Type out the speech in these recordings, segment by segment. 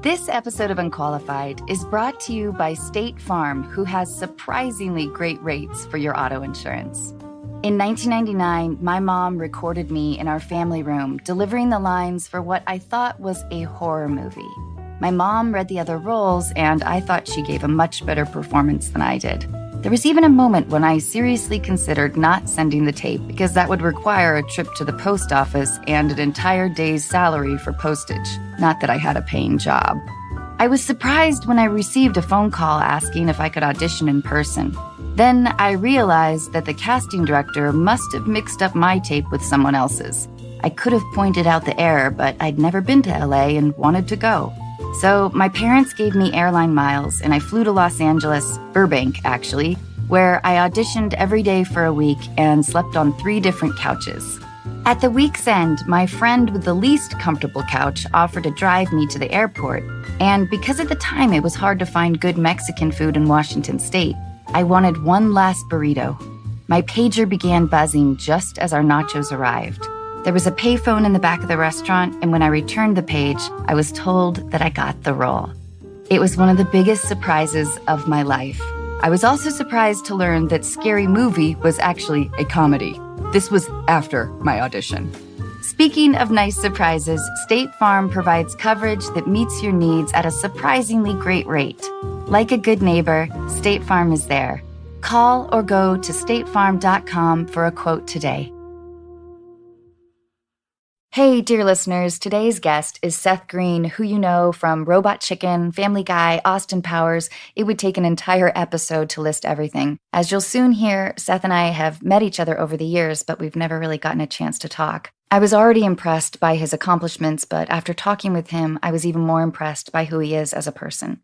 This episode of Unqualified is brought to you by State Farm, who has surprisingly great rates for your auto insurance. In 1999, my mom recorded me in our family room, delivering the lines for what I thought was a horror movie. My mom read the other roles, and I thought she gave a much better performance than I did. There was even a moment when I seriously considered not sending the tape because that would require a trip to the post office and an entire day's salary for postage. Not that I had a paying job. I was surprised when I received a phone call asking if I could audition in person. Then I realized that the casting director must have mixed up my tape with someone else's. I could have pointed out the error, but I'd never been to LA and wanted to go. So my parents gave me airline miles, and I flew to Los Angeles, Burbank actually, where I auditioned every day for a week and slept on 3 different couches. At the week's end, my friend with the least comfortable couch offered to drive me to the airport, and because at the time it was hard to find good Mexican food in Washington State, I wanted one last burrito. My pager began buzzing just as our nachos arrived. There was a payphone in the back of the restaurant, and when I returned the page, I was told that I got the role. It was one of the biggest surprises of my life. I was also surprised to learn that Scary Movie was actually a comedy. This was after my audition. Speaking of nice surprises, State Farm provides coverage that meets your needs at a surprisingly great rate. Like a good neighbor, State Farm is there. Call or go to statefarm.com for a quote today. Hey, dear listeners, today's guest is Seth Green, who you know from Robot Chicken, Family Guy, Austin Powers. It would take an entire episode to list everything. As you'll soon hear, Seth and I have met each other over the years, but we've never really gotten a chance to talk. I was already impressed by his accomplishments, but after talking with him, I was even more impressed by who he is as a person.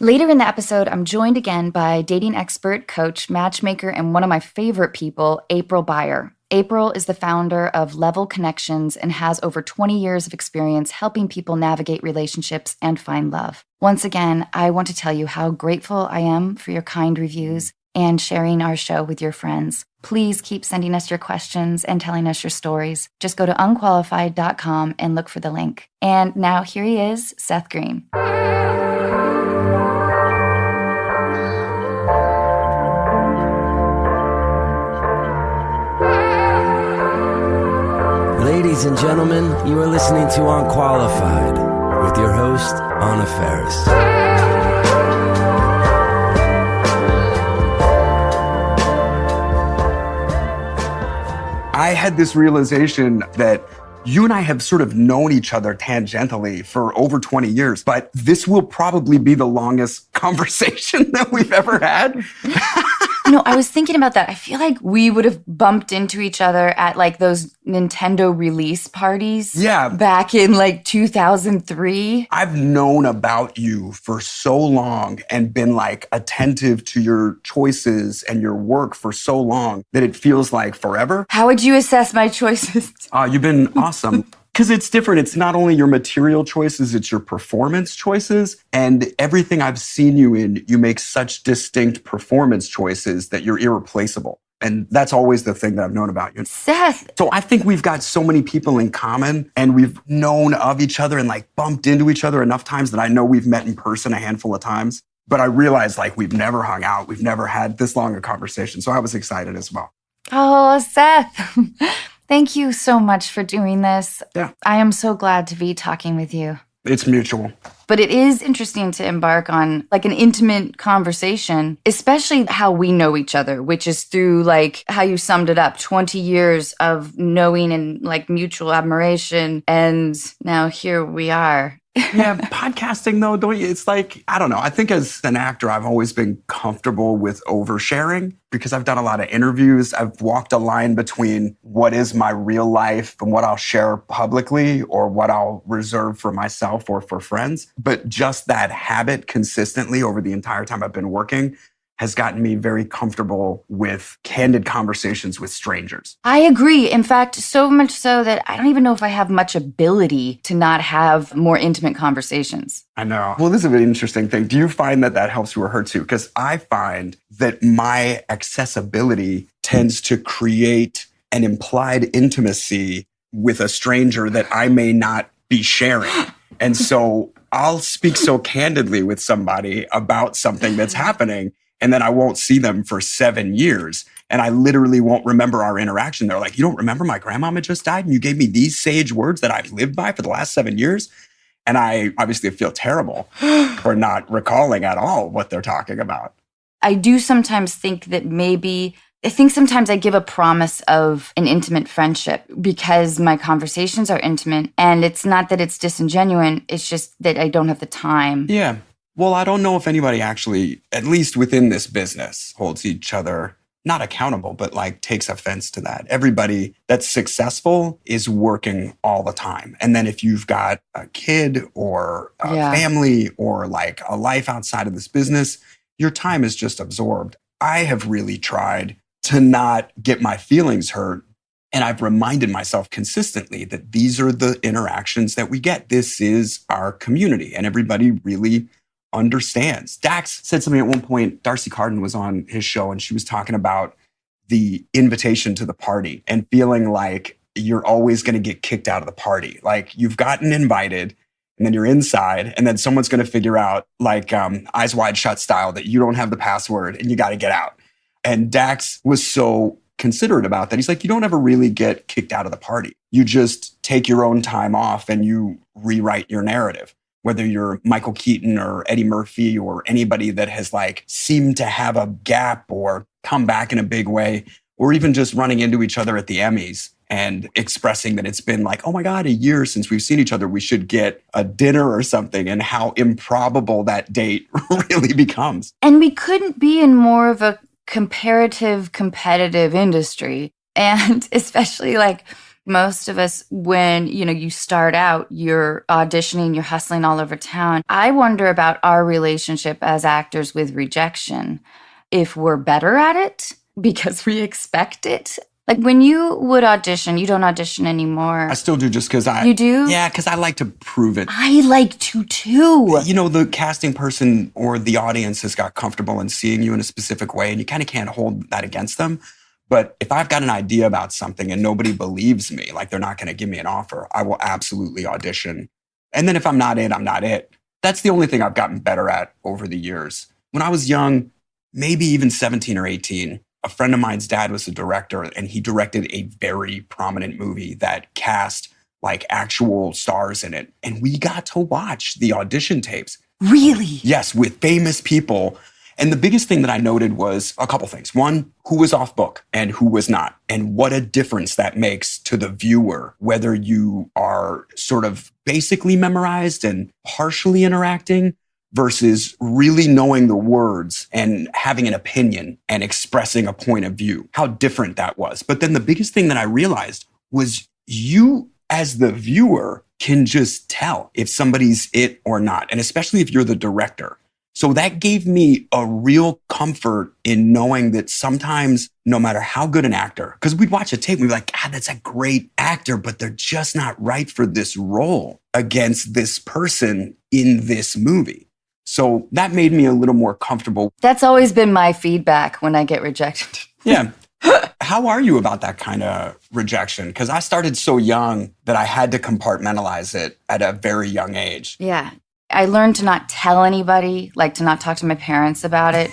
Later in the episode, I'm joined again by dating expert, coach, matchmaker, and one of my favorite people, April Beyer. April is the founder of Level Connections and has over 20 years of experience helping people navigate relationships and find love. Once again, I want to tell you how grateful I am for your kind reviews and sharing our show with your friends. Please keep sending us your questions and telling us your stories. Just go to unqualified.com and look for the link. And now here he is, Seth Green. Ladies and gentlemen, you are listening to Unqualified with your host, Anna Faris. I had this realization that you and I have sort of known each other tangentially for over 20 years, but this will probably be the longest conversation that we've ever had. No, I was thinking about that. I feel like we would have bumped into each other at like those Nintendo release parties. Yeah. Back in like 2003. I've known about you for so long and been like attentive to your choices and your work for so long that it feels like forever. How would you assess my choices? You've been awesome. Because it's different. It's not only your material choices, it's your performance choices. And everything I've seen you in, you make such distinct performance choices that you're irreplaceable. And that's always the thing that I've known about you. Seth! So I think we've got so many people in common, and we've known of each other and like bumped into each other enough times that I know we've met in person a handful of times. But I realized like we've never hung out. We've never had this long a conversation. So I was excited as well. Oh, Seth. Thank you so much for doing this. Yeah. I am so glad to be talking with you. It's mutual. But it is interesting to embark on like an intimate conversation, especially how we know each other, which is through like how you summed it up, 20 years of knowing and like mutual admiration. And now here we are. Yeah, podcasting though, don't you? It's like, I don't know. I think as an actor, I've always been comfortable with oversharing because I've done a lot of interviews. I've walked a line between what is my real life and what I'll share publicly or what I'll reserve for myself or for friends. But just that habit consistently over the entire time I've been working has gotten me very comfortable with candid conversations with strangers. I agree. In fact, so much so that I don't even know if I have much ability to not have more intimate conversations. I know. Well, this is an interesting thing. Do you find that that helps you or hurts you? Because I find that my accessibility tends to create an implied intimacy with a stranger that I may not be sharing. And so I'll speak so candidly with somebody about something that's happening, and then I won't see them for 7 years. And I literally won't remember our interaction. They're like, you don't remember my grandmama just died? And you gave me these sage words that I've lived by for the last 7 years? And I obviously feel terrible for not recalling at all what they're talking about. I do sometimes think that I think sometimes I give a promise of an intimate friendship because my conversations are intimate. And it's not that it's disingenuous. It's just that I don't have the time. Yeah. Well, I don't know if anybody actually, at least within this business, holds each other not accountable, but like takes offense to that. Everybody that's successful is working all the time. And then if you've got a kid or a family or like a life outside of this business, your time is just absorbed. I have really tried to not get my feelings hurt. And I've reminded myself consistently that these are the interactions that we get. This is our community, and everybody really understands. Dax said something at one point. Darcy Carden was on his show, and she was talking about the invitation to the party and feeling like you're always going to get kicked out of the party. Like you've gotten invited, and then you're inside, and then someone's going to figure out, like Eyes Wide Shut style, that you don't have the password and you got to get out. And Dax was so considerate about that. He's like, you don't ever really get kicked out of the party. You just take your own time off and you rewrite your narrative. Whether you're Michael Keaton or Eddie Murphy or anybody that has like seemed to have a gap or come back in a big way, or even just running into each other at the Emmys and expressing that it's been like, oh my God, a year since we've seen each other, we should get a dinner or something, and how improbable that date really becomes. And we couldn't be in more of a competitive industry. And especially like most of us, when, you start out, you're auditioning, you're hustling all over town. I wonder about our relationship as actors with rejection. If we're better at it because we expect it. Like when you would audition, you don't audition anymore. I still do, just because You do? Yeah, because I like to prove it. I like to too. The casting person or the audience has got comfortable in seeing you in a specific way, and you kind of can't hold that against them. But if I've got an idea about something and nobody believes me, like they're not going to give me an offer, I will absolutely audition. And then if I'm not it, I'm not it. That's the only thing I've gotten better at over the years. When I was young, maybe even 17 or 18, a friend of mine's dad was a director, and he directed a very prominent movie that cast like actual stars in it. And we got to watch the audition tapes. Really? Yes, with famous people. And the biggest thing that I noted was a couple things. One, who was off book and who was not, and what a difference that makes to the viewer, whether you are sort of basically memorized and partially interacting versus really knowing the words and having an opinion and expressing a point of view, how different that was. But then the biggest thing that I realized was you as the viewer can just tell if somebody's it or not, and especially if you're the director. So that gave me a real comfort in knowing that sometimes, no matter how good an actor, because we'd watch a tape and we'd be like, God, that's a great actor, but they're just not right for this role against this person in this movie. So that made me a little more comfortable. That's always been my feedback when I get rejected. Yeah. How are you about that kind of rejection? Because I started so young that I had to compartmentalize it at a very young age. Yeah. I learned to not tell anybody, like to not talk to my parents about it.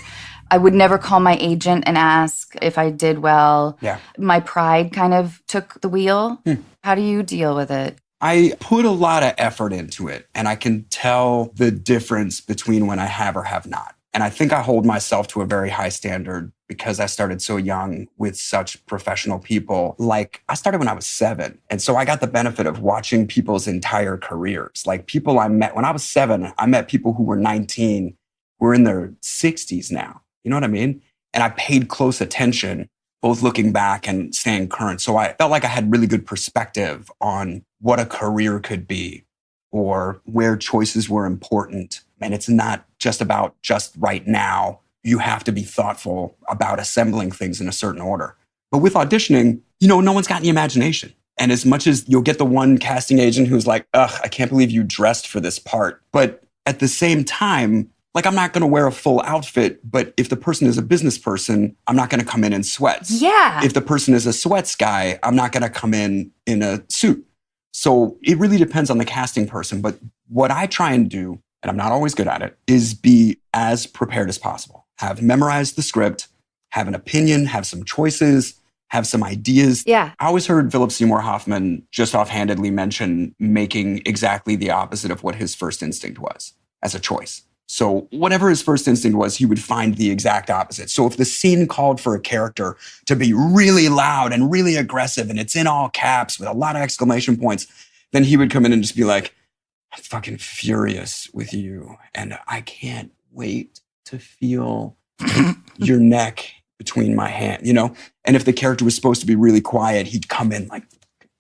I would never call my agent and ask if I did well. Yeah. My pride kind of took the wheel. How do you deal with it? I put a lot of effort into it, and I can tell the difference between when I have or have not. And I think I hold myself to a very high standard because I started so young with such professional people. Like, I started when I was 7. And so I got the benefit of watching people's entire careers. Like, people I met when I was 7, I met people who were 19, who were in their 60s now. You know what I mean? And I paid close attention, both looking back and staying current. So I felt like I had really good perspective on what a career could be or where choices were important. And it's not just about just right now. You have to be thoughtful about assembling things in a certain order. But with auditioning, no one's got any imagination. And as much as you'll get the one casting agent who's like, ugh, I can't believe you dressed for this part. But at the same time, like, I'm not going to wear a full outfit, but if the person is a business person, I'm not going to come in sweats. Yeah. If the person is a sweats guy, I'm not going to come in a suit. So it really depends on the casting person. But What I try and do, and I'm not always good at it, is be as prepared as possible. Have memorized the script, have an opinion, have some choices, have some ideas. Yeah. I always heard Philip Seymour Hoffman just offhandedly mention making exactly the opposite of what his first instinct was as a choice. So whatever his first instinct was, he would find the exact opposite. So if the scene called for a character to be really loud and really aggressive and it's in all caps with a lot of exclamation points, then he would come in and just be like, I'm fucking furious with you. And I can't wait to feel your neck between my hand, you know? And if the character was supposed to be really quiet, he'd come in like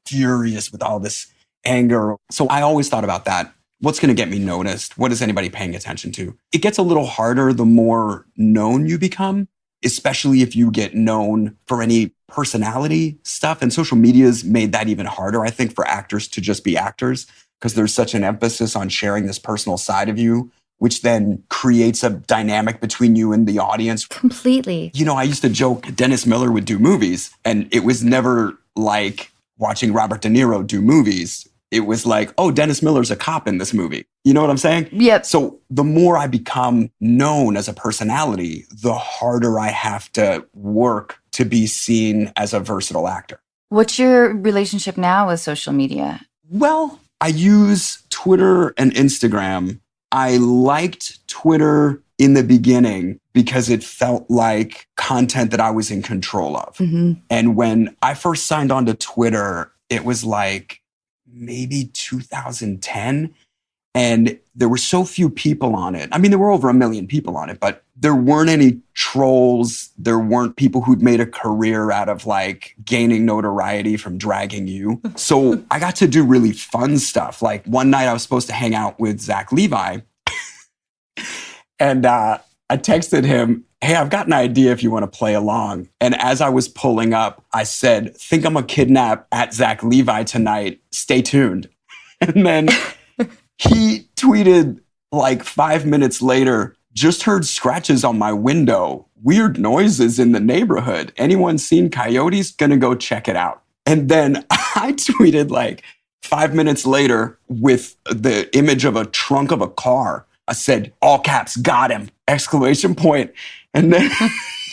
furious with all this anger. So I always thought about that. What's going to get me noticed? What is anybody paying attention to? It gets a little harder the more known you become, especially if you get known for any personality stuff. And social media's made that even harder, I think, for actors to just be actors, because there's such an emphasis on sharing this personal side of you, which then creates a dynamic between you and the audience. Completely. You know, I used to joke Dennis Miller would do movies, and it was never like watching Robert De Niro do movies. It was like, oh, Dennis Miller's a cop in this movie. You know what I'm saying? Yep. So the more I become known as a personality, the harder I have to work to be seen as a versatile actor. What's your relationship now with social media? Well, I use Twitter and Instagram. I liked Twitter in the beginning because it felt like content that I was in control of. Mm-hmm. And when I first signed on to Twitter, it was like maybe 2010. And there were so few people on it. I mean, there were over 1 million people on it, but there weren't any trolls. There weren't people who'd made a career out of like gaining notoriety from dragging you. So I got to do really fun stuff. Like one night I was supposed to hang out with Zach Levi. And I texted him, hey, I've got an idea if you want to play along. And as I was pulling up, I said, think I'm a kidnap at Zach Levi tonight. Stay tuned. And then he tweeted like 5 minutes later, just heard scratches on my window. Weird noises in the neighborhood. Anyone seen coyotes? Gonna go check it out. And then I tweeted like 5 minutes later with the image of a trunk of a car. I said, all caps, got him, exclamation point. And then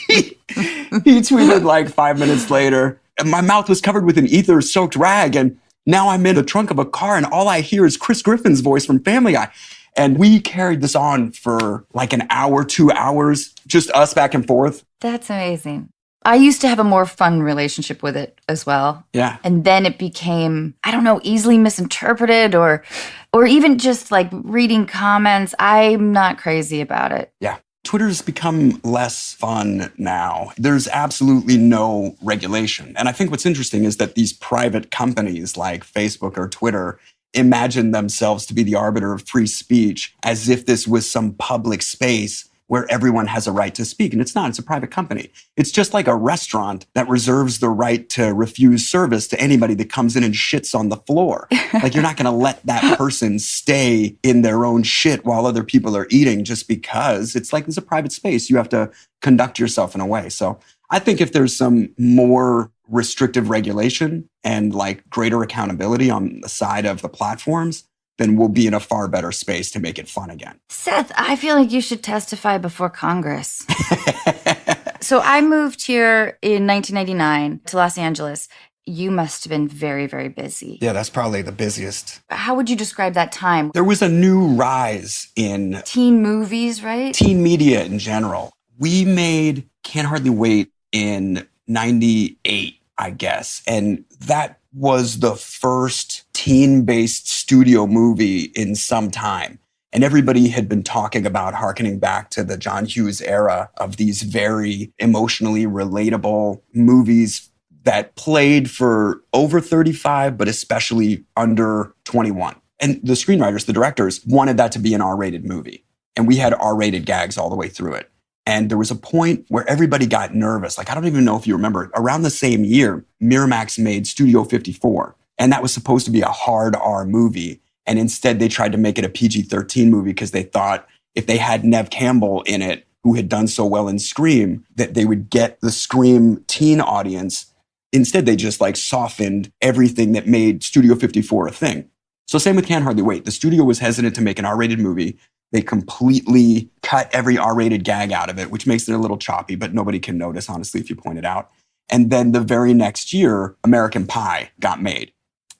he tweeted like 5 minutes later, and my mouth was covered with an ether-soaked rag. And now I'm in the trunk of a car and all I hear is Chris Griffin's voice from Family Guy. And we carried this on for like an hour, 2 hours, just us back and forth. That's amazing. I used to have a more fun relationship with it as well. Yeah. And then it became, I don't know, easily misinterpreted or even just like reading comments. I'm not crazy about it. Yeah. Twitter's become less fun now. There's absolutely no regulation. And I think what's interesting is that these private companies like Facebook or Twitter imagine themselves to be the arbiter of free speech as if this was some public space where everyone has a right to speak. And it's not, it's a private company. It's just like a restaurant that reserves the right to refuse service to anybody that comes in and shits on the floor. Like you're not gonna let that person stay in their own shit while other people are eating just because it's like it's a private space. You have to conduct yourself in a way. So I think if there's some more restrictive regulation and like greater accountability on the side of the platforms, then we'll be in a far better space to make it fun again. Seth, I feel like you should testify before Congress. So I moved here in 1999 to Los Angeles. You must have been very, very busy. Yeah, that's probably the busiest. How would you describe that time? There was a new rise in Teen movies, right? teen media in general. We made Can't Hardly Wait in 98, I guess. And that was the first teen-based studio movie in some time. And everybody had been talking about harkening back to the John Hughes era of these very emotionally relatable movies that played for over 35, but especially under 21. And the screenwriters, the directors, wanted that to be an R-rated movie. And we had R-rated gags all the way through it. And there was a point where everybody got nervous. Like, I don't even know if you remember, around the same year, Miramax made Studio 54. And that was supposed to be a hard R movie. And instead, they tried to make it a PG-13 movie because they thought if they had Neve Campbell in it, who had done so well in Scream, that they would get the Scream teen audience. Instead, they just like softened everything that made Studio 54 a thing. So same with Can't Hardly Wait. The studio was hesitant to make an R-rated movie. They completely cut every R-rated gag out of it, which makes it a little choppy, but nobody can notice, honestly, if you point it out. And then the very next year, American Pie got made.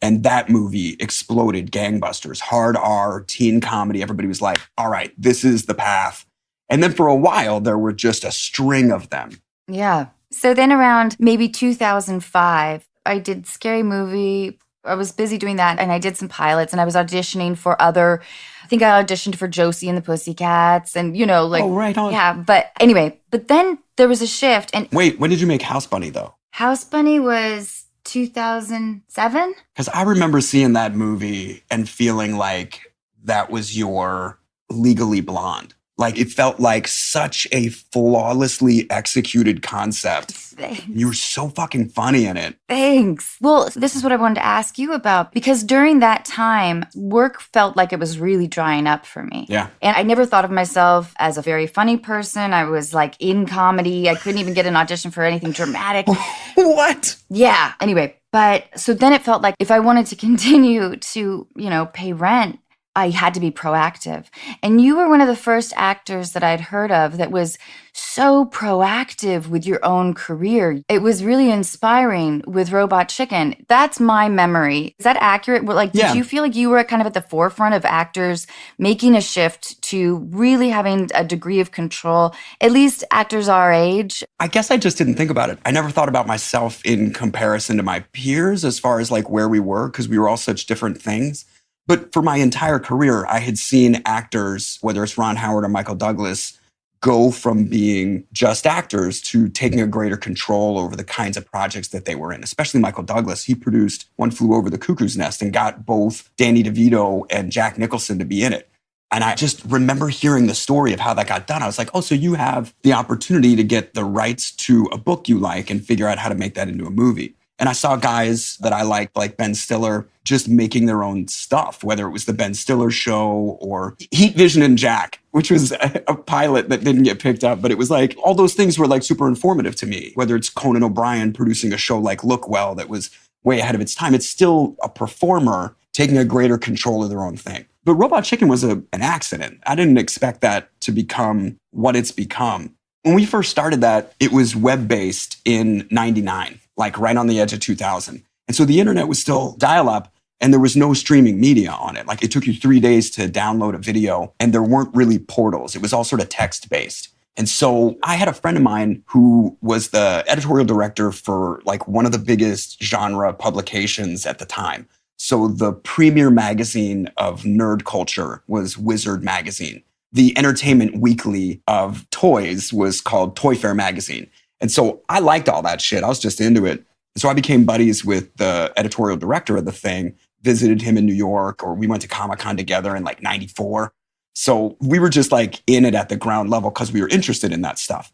And that movie exploded gangbusters, hard R, teen comedy. Everybody was like, all right, this is the path. And then for a while, there were just a string of them. Yeah. So then around maybe 2005, I did Scary Movie. I was busy doing that, and I did some pilots, and I was auditioning for other, I think I auditioned for Josie and the Pussycats, and, Oh, right on. Yeah, but anyway, but then there was a shift. And Wait, when did you make House Bunny, though? House Bunny was 2007? Because I remember seeing that movie and feeling like that was your Legally Blonde. Like, it felt like such a flawlessly executed concept. Thanks. You were so fucking funny in it. Thanks. Well, this is what I wanted to ask you about, because during that time, work felt like it was really drying up for me. Yeah. And I never thought of myself as a very funny person. I was like in comedy. I couldn't even get an audition for anything dramatic. What? Yeah. Anyway, but so then it felt like if I wanted to continue to, pay rent, I had to be proactive. And you were one of the first actors that I'd heard of that was so proactive with your own career. It was really inspiring with Robot Chicken. That's my memory. Is that accurate? Did you feel like you were kind of at the forefront of actors making a shift to really having a degree of control, at least actors our age? I guess I just didn't think about it. I never thought about myself in comparison to my peers as far as like where we were, because we were all such different things. But for my entire career, I had seen actors, whether it's Ron Howard or Michael Douglas, go from being just actors to taking a greater control over the kinds of projects that they were in. Especially Michael Douglas. He produced One Flew Over the Cuckoo's Nest and got both Danny DeVito and Jack Nicholson to be in it. And I just remember hearing the story of how that got done. I was like, oh, so you have the opportunity to get the rights to a book you like and figure out how to make that into a movie. And I saw guys that I liked, like Ben Stiller, just making their own stuff, whether it was the Ben Stiller show or Heat Vision and Jack, which was a pilot that didn't get picked up. But it was like, all those things were like super informative to me, whether it's Conan O'Brien producing a show like Look Well that was way ahead of its time. It's still a performer taking a greater control of their own thing. But Robot Chicken was an accident. I didn't expect that to become what it's become. When we first started that, it was web-based in 99. Like right on the edge of 2000. And so the internet was still dial-up and there was no streaming media on it. Like it took you 3 days to download a video and there weren't really portals. It was all sort of text-based. And so I had a friend of mine who was the editorial director for like one of the biggest genre publications at the time. So the premier magazine of nerd culture was Wizard magazine. The entertainment weekly of toys was called Toy Fair magazine. And so I liked all that shit. I was just into it. And so I became buddies with the editorial director of the thing, visited him in New York, or we went to Comic-Con together in like 94. So we were just like in it at the ground level because we were interested in that stuff.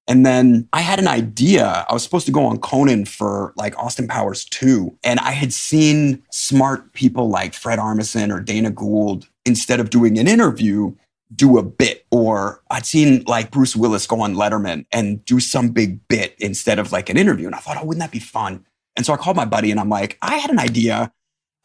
And then I had an idea. I was supposed to go on Conan for like Austin Powers 2. And I had seen smart people like Fred Armisen or Dana Gould, instead of doing an interview, do a bit. Or I'd seen like Bruce Willis go on Letterman and do some big bit instead of like an interview. And I thought, oh, wouldn't that be fun? And so I called my buddy and I'm like, I had an idea.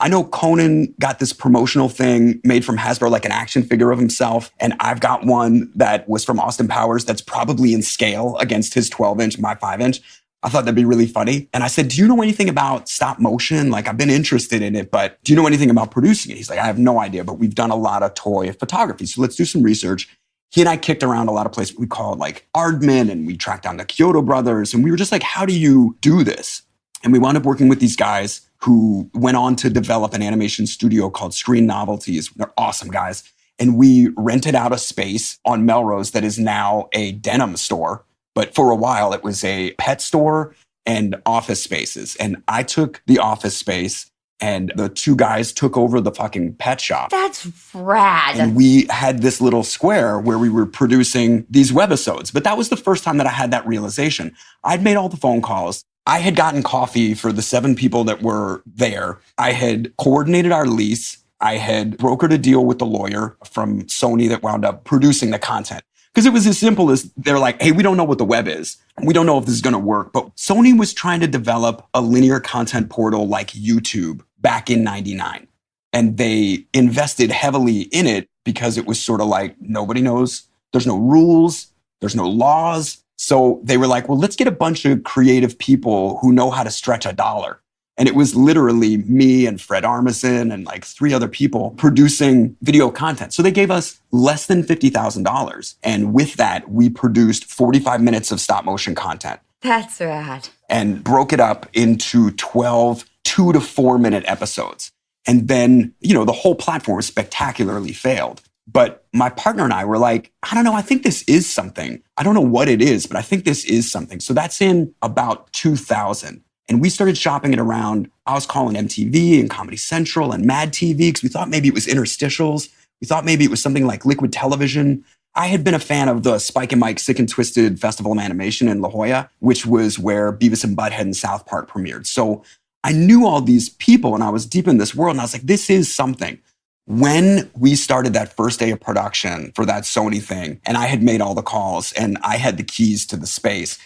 I know Conan got this promotional thing made from Hasbro, like an action figure of himself. And I've got one that was from Austin Powers that's probably in scale against his 12-inch, my 5-inch. I thought that'd be really funny. And I said, do you know anything about stop motion? Like, I've been interested in it, but do you know anything about producing it? He's like, I have no idea, but we've done a lot of toy photography. So let's do some research. He and I kicked around a lot of places. We called like Aardman and we tracked down the Kyoto brothers. And we were just like, how do you do this? And we wound up working with these guys who went on to develop an animation studio called Screen Novelties. They're awesome guys. And we rented out a space on Melrose that is now a denim store. But for a while, it was a pet store and office spaces. And I took the office space and the two guys took over the fucking pet shop. That's rad. And we had this little square where we were producing these webisodes. But that was the first time that I had that realization. I'd made all the phone calls. I had gotten coffee for the 7 people that were there. I had coordinated our lease. I had brokered a deal with the lawyer from Sony that wound up producing the content. Because it was as simple as they're like, hey, we don't know what the web is. We don't know if this is going to work. But Sony was trying to develop a linear content portal like YouTube back in 99. And they invested heavily in it because it was sort of like nobody knows. There's no rules. There's no laws. So they were like, well, let's get a bunch of creative people who know how to stretch a dollar. And it was literally me and Fred Armisen and like 3 other people producing video content. So they gave us less than $50,000. And with that, we produced 45 minutes of stop motion content. That's rad. And broke it up into 12 2 to 4 minute episodes. And then, the whole platform was spectacularly failed. But my partner and I were like, I don't know, I think this is something. I don't know what it is, but I think this is something. So that's in about 2000. And we started shopping it around. I was calling MTV and Comedy Central and Mad TV because we thought maybe it was interstitials. We thought maybe it was something like Liquid Television. I had been a fan of the Spike and Mike Sick and Twisted Festival of Animation in La Jolla, which was where Beavis and Butthead and South Park premiered. So I knew all these people and I was deep in this world and I was like, this is something. When we started that first day of production for that Sony thing, and I had made all the calls and I had the keys to the space,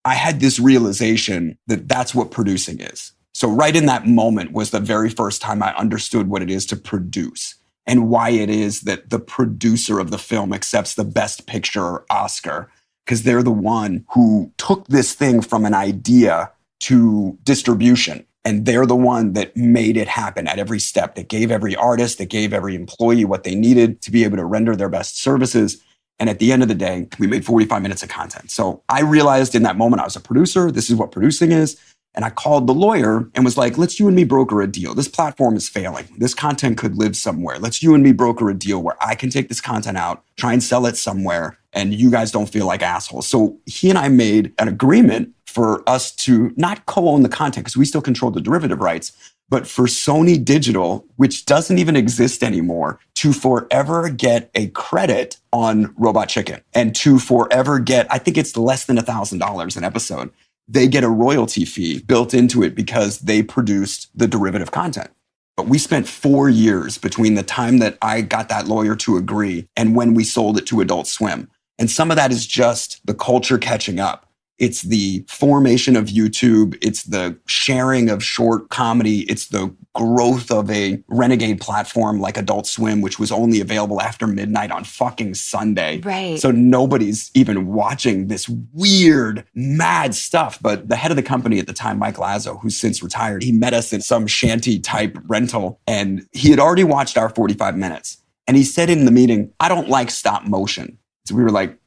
I had this realization that that's what producing is. So right in that moment was the very first time I understood what it is to produce and why it is that the producer of the film accepts the Best Picture Oscar, because they're the one who took this thing from an idea to distribution. And they're the one that made it happen at every step, that gave every artist, that gave every employee what they needed to be able to render their best services. And at the end of the day, we made 45 minutes of content. So I realized in that moment I was a producer. This is what producing is. And I called the lawyer and was like, let's you and me broker a deal. This platform is failing. This content could live somewhere. Let's you and me broker a deal where I can take this content out, try and sell it somewhere, and you guys don't feel like assholes. So he and I made an agreement for us to not co-own the content because we still control the derivative rights, but for Sony Digital, which doesn't even exist anymore, to forever get a credit on Robot Chicken and to forever get, I think it's less than $1,000 an episode. They get a royalty fee built into it because they produced the derivative content. But we spent 4 years between the time that I got that lawyer to agree and when we sold it to Adult Swim. And some of that is just the culture catching up. It's the formation of YouTube. It's the sharing of short comedy. It's the growth of a renegade platform like Adult Swim, which was only available after midnight on fucking Sunday. Right. So nobody's even watching this weird, mad stuff. But the head of the company at the time, Mike Lazo, who's since retired, he met us in some shanty type rental and he had already watched our 45 minutes. And he said in the meeting, I don't like stop motion. So we were like,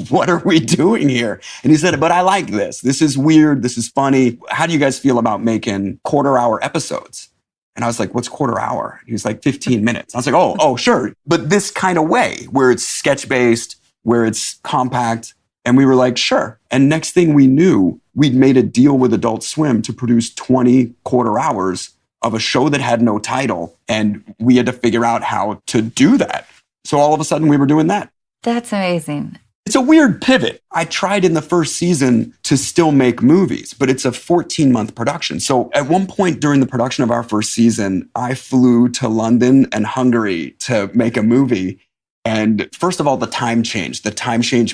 what are we doing here? And he said, but I like this. This is weird. This is funny. How do you guys feel about making quarter-hour episodes? And I was like, what's quarter hour? He was like, 15 minutes. I was like, oh, sure. But this kind of way where it's sketch-based, where it's compact. And we were like, sure. And next thing we knew, we'd made a deal with Adult Swim to produce 20 quarter hours of a show that had no title. And we had to figure out how to do that. So all of a sudden we were doing that. That's amazing. It's a weird pivot. I tried in the first season to still make movies, but it's a 14-month production. So at one point during the production of our first season, I flew to London and Hungary to make a movie. And first of all, the time change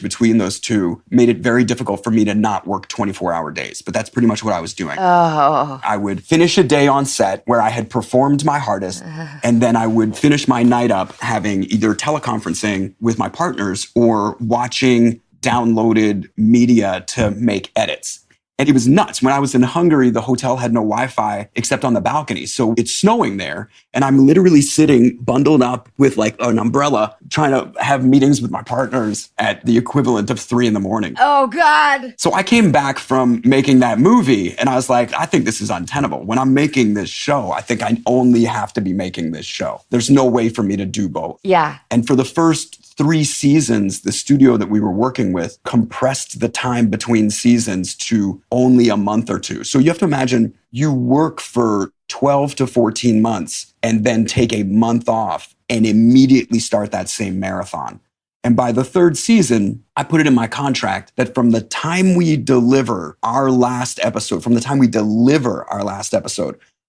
between those two made it very difficult for me to not work 24-hour days. But that's pretty much what I was doing. Oh. I would finish a day on set where I had performed my hardest, and then I would finish my night up having either teleconferencing with my partners or watching downloaded media to make edits. And it was nuts. When I was in Hungary, the hotel had no Wi-Fi except on the balcony. So it's snowing there. And I'm literally sitting bundled up with like an umbrella, trying to have meetings with my partners at the equivalent of 3 a.m. Oh, God. So I came back from making that movie and I was like, I think this is untenable. When I'm making this show, I think I only have to be making this show. There's no way for me to do both. Yeah. And for the first 3 seasons, the studio that we were working with compressed the time between seasons to only a month or 2. So you have to imagine you work for 12 to 14 months and then take a month off and immediately start that same marathon. And by the 3rd season, I put it in my contract that from the time we deliver our last episode,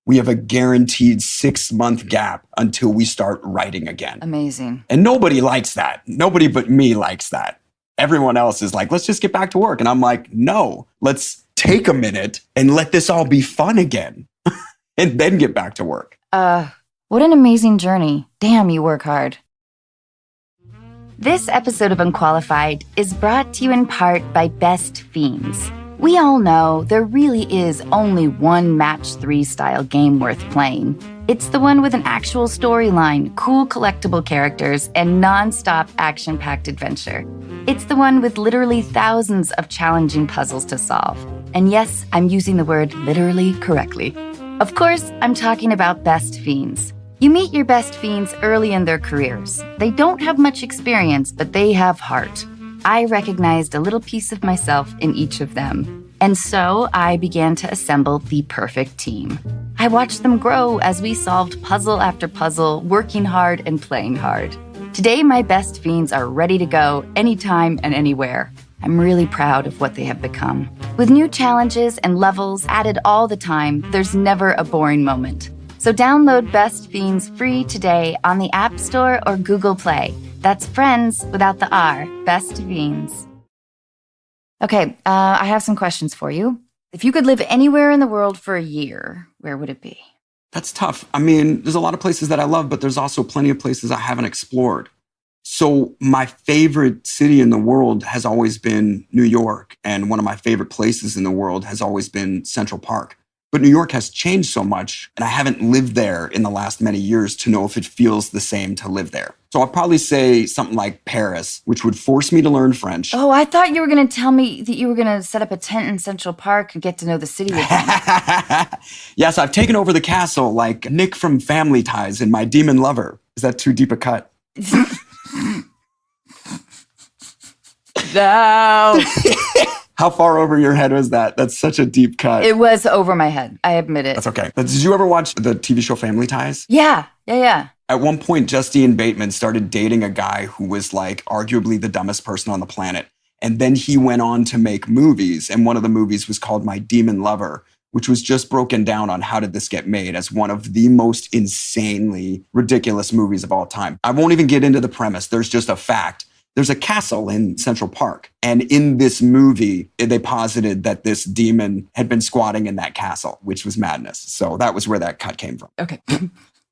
we have a guaranteed 6-month gap until we start writing again. Amazing. And nobody likes that. Nobody but me likes that. Everyone else is like, let's just get back to work. And I'm like, no, let's take a minute and let this all be fun again and then get back to work. Well, What an amazing journey. Damn, you work hard. This episode of Unqualified is brought to you in part by Best Fiends. We all know there really is only one Match 3 style game worth playing. It's the one with an actual storyline, cool collectible characters, and non-stop action-packed adventure. It's the one with literally thousands of challenging puzzles to solve. And yes, I'm using the word literally correctly. Of course, I'm talking about Best Fiends. You meet your best fiends early in their careers. They don't have much experience, but they have heart. I recognized a little piece of myself in each of them. And so I began to assemble the perfect team. I watched them grow as we solved puzzle after puzzle, working hard and playing hard. Today, my best fiends are ready to go anytime and anywhere. I'm really proud of what they have become. With new challenges and levels added all the time, there's never a boring moment. So download Best Fiends free today on the App Store or Google Play. That's friends without the R, Best Fiends. Okay, I have some questions for you. If you could live anywhere in the world for a year, where would it be? That's tough. I mean, there's a lot of places that I love, but there's also plenty of places I haven't explored. So my favorite city in the world has always been New York, and one of my favorite places in the world has always been Central Park. But New York has changed so much, and I haven't lived there in the last many years to know if it feels the same to live there. So I'll probably say something like Paris, which would force me to learn French. Oh, I thought you were going to tell me that you were going to set up a tent in Central Park and get to know the city with me. Yes, I've taken over the castle like Nick from Family Ties in My Demon Lover. Is that too deep a cut? No. How far over your head was that? That's such a deep cut. It was over my head. I admit it. That's okay. But did you ever watch the TV show Family Ties? Yeah. At one point, Justine Bateman started dating a guy who was like arguably the dumbest person on the planet. And then he went on to make movies. And one of the movies was called My Demon Lover, which was just broken down on how did this get made as one of the most insanely ridiculous movies of all time. I won't even get into the premise. There's just a fact. There's a castle in Central Park. And in this movie, they posited that this demon had been squatting in that castle, which was madness. So that was where that cut came from. Okay.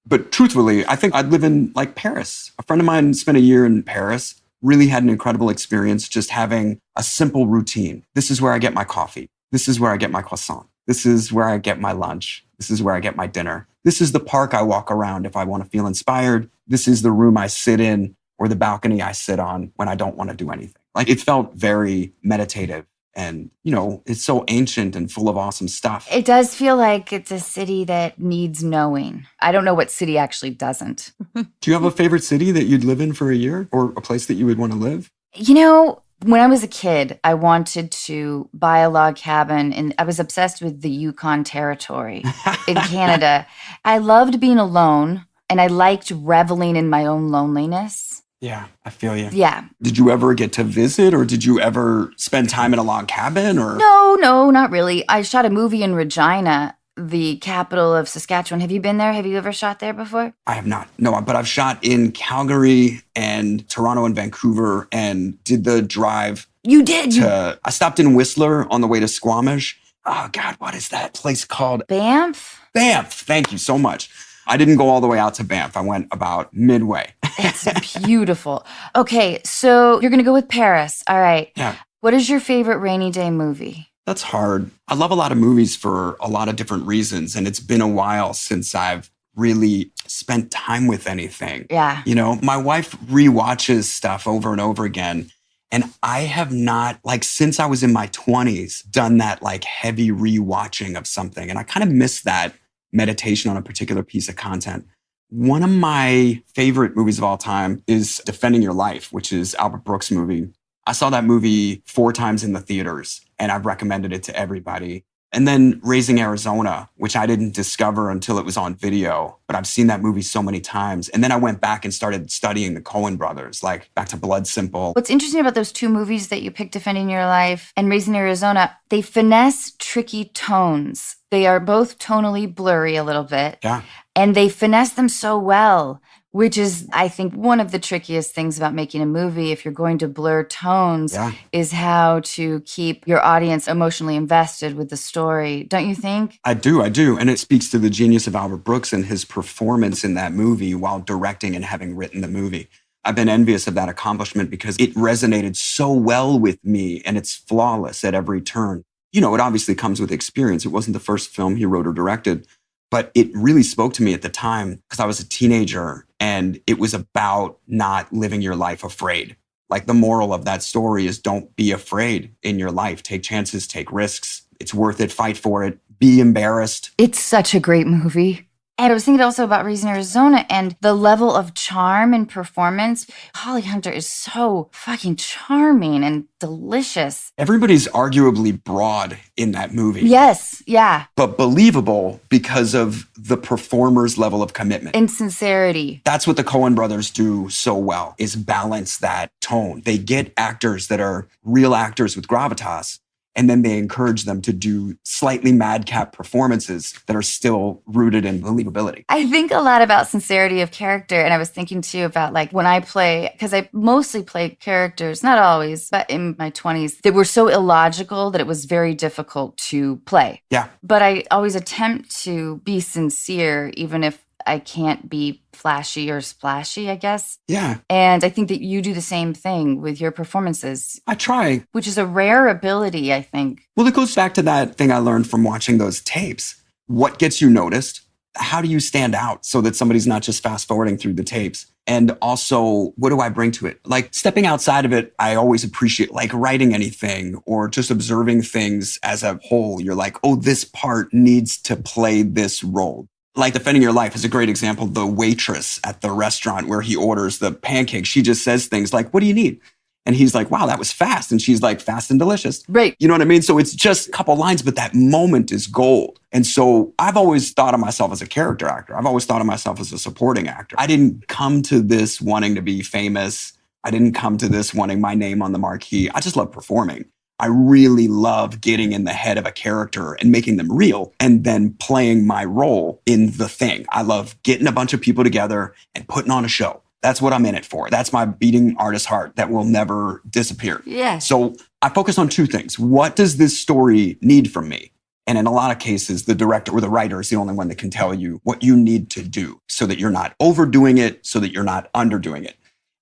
But truthfully, I think I'd live in like Paris. A friend of mine spent a year in Paris, really had an incredible experience just having a simple routine. This is where I get my coffee. This is where I get my croissant. This is where I get my lunch. This is where I get my dinner. This is the park I walk around if I want to feel inspired. This is the room I sit in or the balcony I sit on when I don't want to do anything. Like it felt very meditative and, it's so ancient and full of awesome stuff. It does feel like it's a city that needs knowing. I don't know what city actually doesn't. Do you have a favorite city that you'd live in for a year or a place that you would want to live? When I was a kid, I wanted to buy a log cabin, and I was obsessed with the Yukon Territory in Canada. I loved being alone, and I liked reveling in my own loneliness. Yeah, I feel you. Yeah. Did you ever get to visit or did you ever spend time in a log cabin or? No, not really. I shot a movie in Regina, the capital of Saskatchewan. Have you been there? Have you ever shot there before? I have not. No, but I've shot in Calgary and Toronto and Vancouver and did the drive. You did? I stopped in Whistler on the way to Squamish. Oh, God, what is that place called? Banff? Banff. Thank you so much. I didn't go all the way out to Banff. I went about midway. It's beautiful. Okay, so you're going to go with Paris. All right. Yeah. What is your favorite rainy day movie? That's hard. I love a lot of movies for a lot of different reasons, and it's been a while since I've really spent time with anything. Yeah. My wife rewatches stuff over and over again, and I have not, since I was in my 20s, done that, heavy rewatching of something, and I kind of miss that meditation on a particular piece of content. One of my favorite movies of all time is Defending Your Life, which is Albert Brooks' movie. I saw that movie 4 times in the theaters, and I've recommended it to everybody. And then Raising Arizona, which I didn't discover until it was on video, but I've seen that movie so many times. And then I went back and started studying the Coen brothers, back to Blood Simple. What's interesting about those 2 movies that you picked, Defending Your Life and Raising Arizona, they finesse tricky tones. They are both tonally blurry a little bit. Yeah. And they finesse them so well. Which is, I think, one of the trickiest things about making a movie, if you're going to blur tones, is how to keep your audience emotionally invested with the story. Don't you think? I do. And it speaks to the genius of Albert Brooks and his performance in that movie while directing and having written the movie. I've been envious of that accomplishment because it resonated so well with me, and it's flawless at every turn. You know, it obviously comes with experience. It wasn't the first film he wrote or directed, but it really spoke to me at the time because I was a teenager, and it was about not living your life afraid. Like, the moral of that story is don't be afraid in your life. Take chances, take risks. It's worth it. Fight for it. Be embarrassed. It's such a great movie. And I was thinking also about Raising Arizona and the level of charm and performance. Holly Hunter is so fucking charming and delicious. Everybody's arguably broad in that movie. Yes, yeah. But believable because of the performer's level of commitment. And sincerity. That's what the Coen brothers do so well, is balance that tone. They get actors that are real actors with gravitas, and then they encourage them to do slightly madcap performances that are still rooted in believability. I think a lot about sincerity of character. And I was thinking too about like when I play, because I mostly play characters, not always, but in my 20s, that were so illogical that it was very difficult to play. Yeah. But I always attempt to be sincere, even if I can't be flashy or splashy, I guess. Yeah. And I think that you do the same thing with your performances. I try. Which is a rare ability, I think. Well, it goes back to that thing I learned from watching those tapes. What gets you noticed? How do you stand out so that somebody's not just fast forwarding through the tapes? And also, what do I bring to it? Like, stepping outside of it, I always appreciate, like, writing anything or just observing things as a whole. You're like, oh, this part needs to play this role. Like, Defending Your Life is a great example. The waitress at the restaurant where he orders the pancakes, she just says things like, what do you need? And he's like, wow, that was fast. And she's like, fast and delicious. Right. You know what I mean? So it's just a couple lines, but that moment is gold. And so I've always thought of myself as a character actor. I've always thought of myself as a supporting actor. I didn't come to this wanting to be famous. I didn't come to this wanting my name on the marquee. I just love performing. I really love getting in the head of a character and making them real and then playing my role in the thing. I love getting a bunch of people together and putting on a show. That's what I'm in it for. That's my beating artist heart that will never disappear. Yeah. So I focus on two things. What does this story need from me? And in a lot of cases, the director or the writer is the only one that can tell you what you need to do so that you're not overdoing it, so that you're not underdoing it.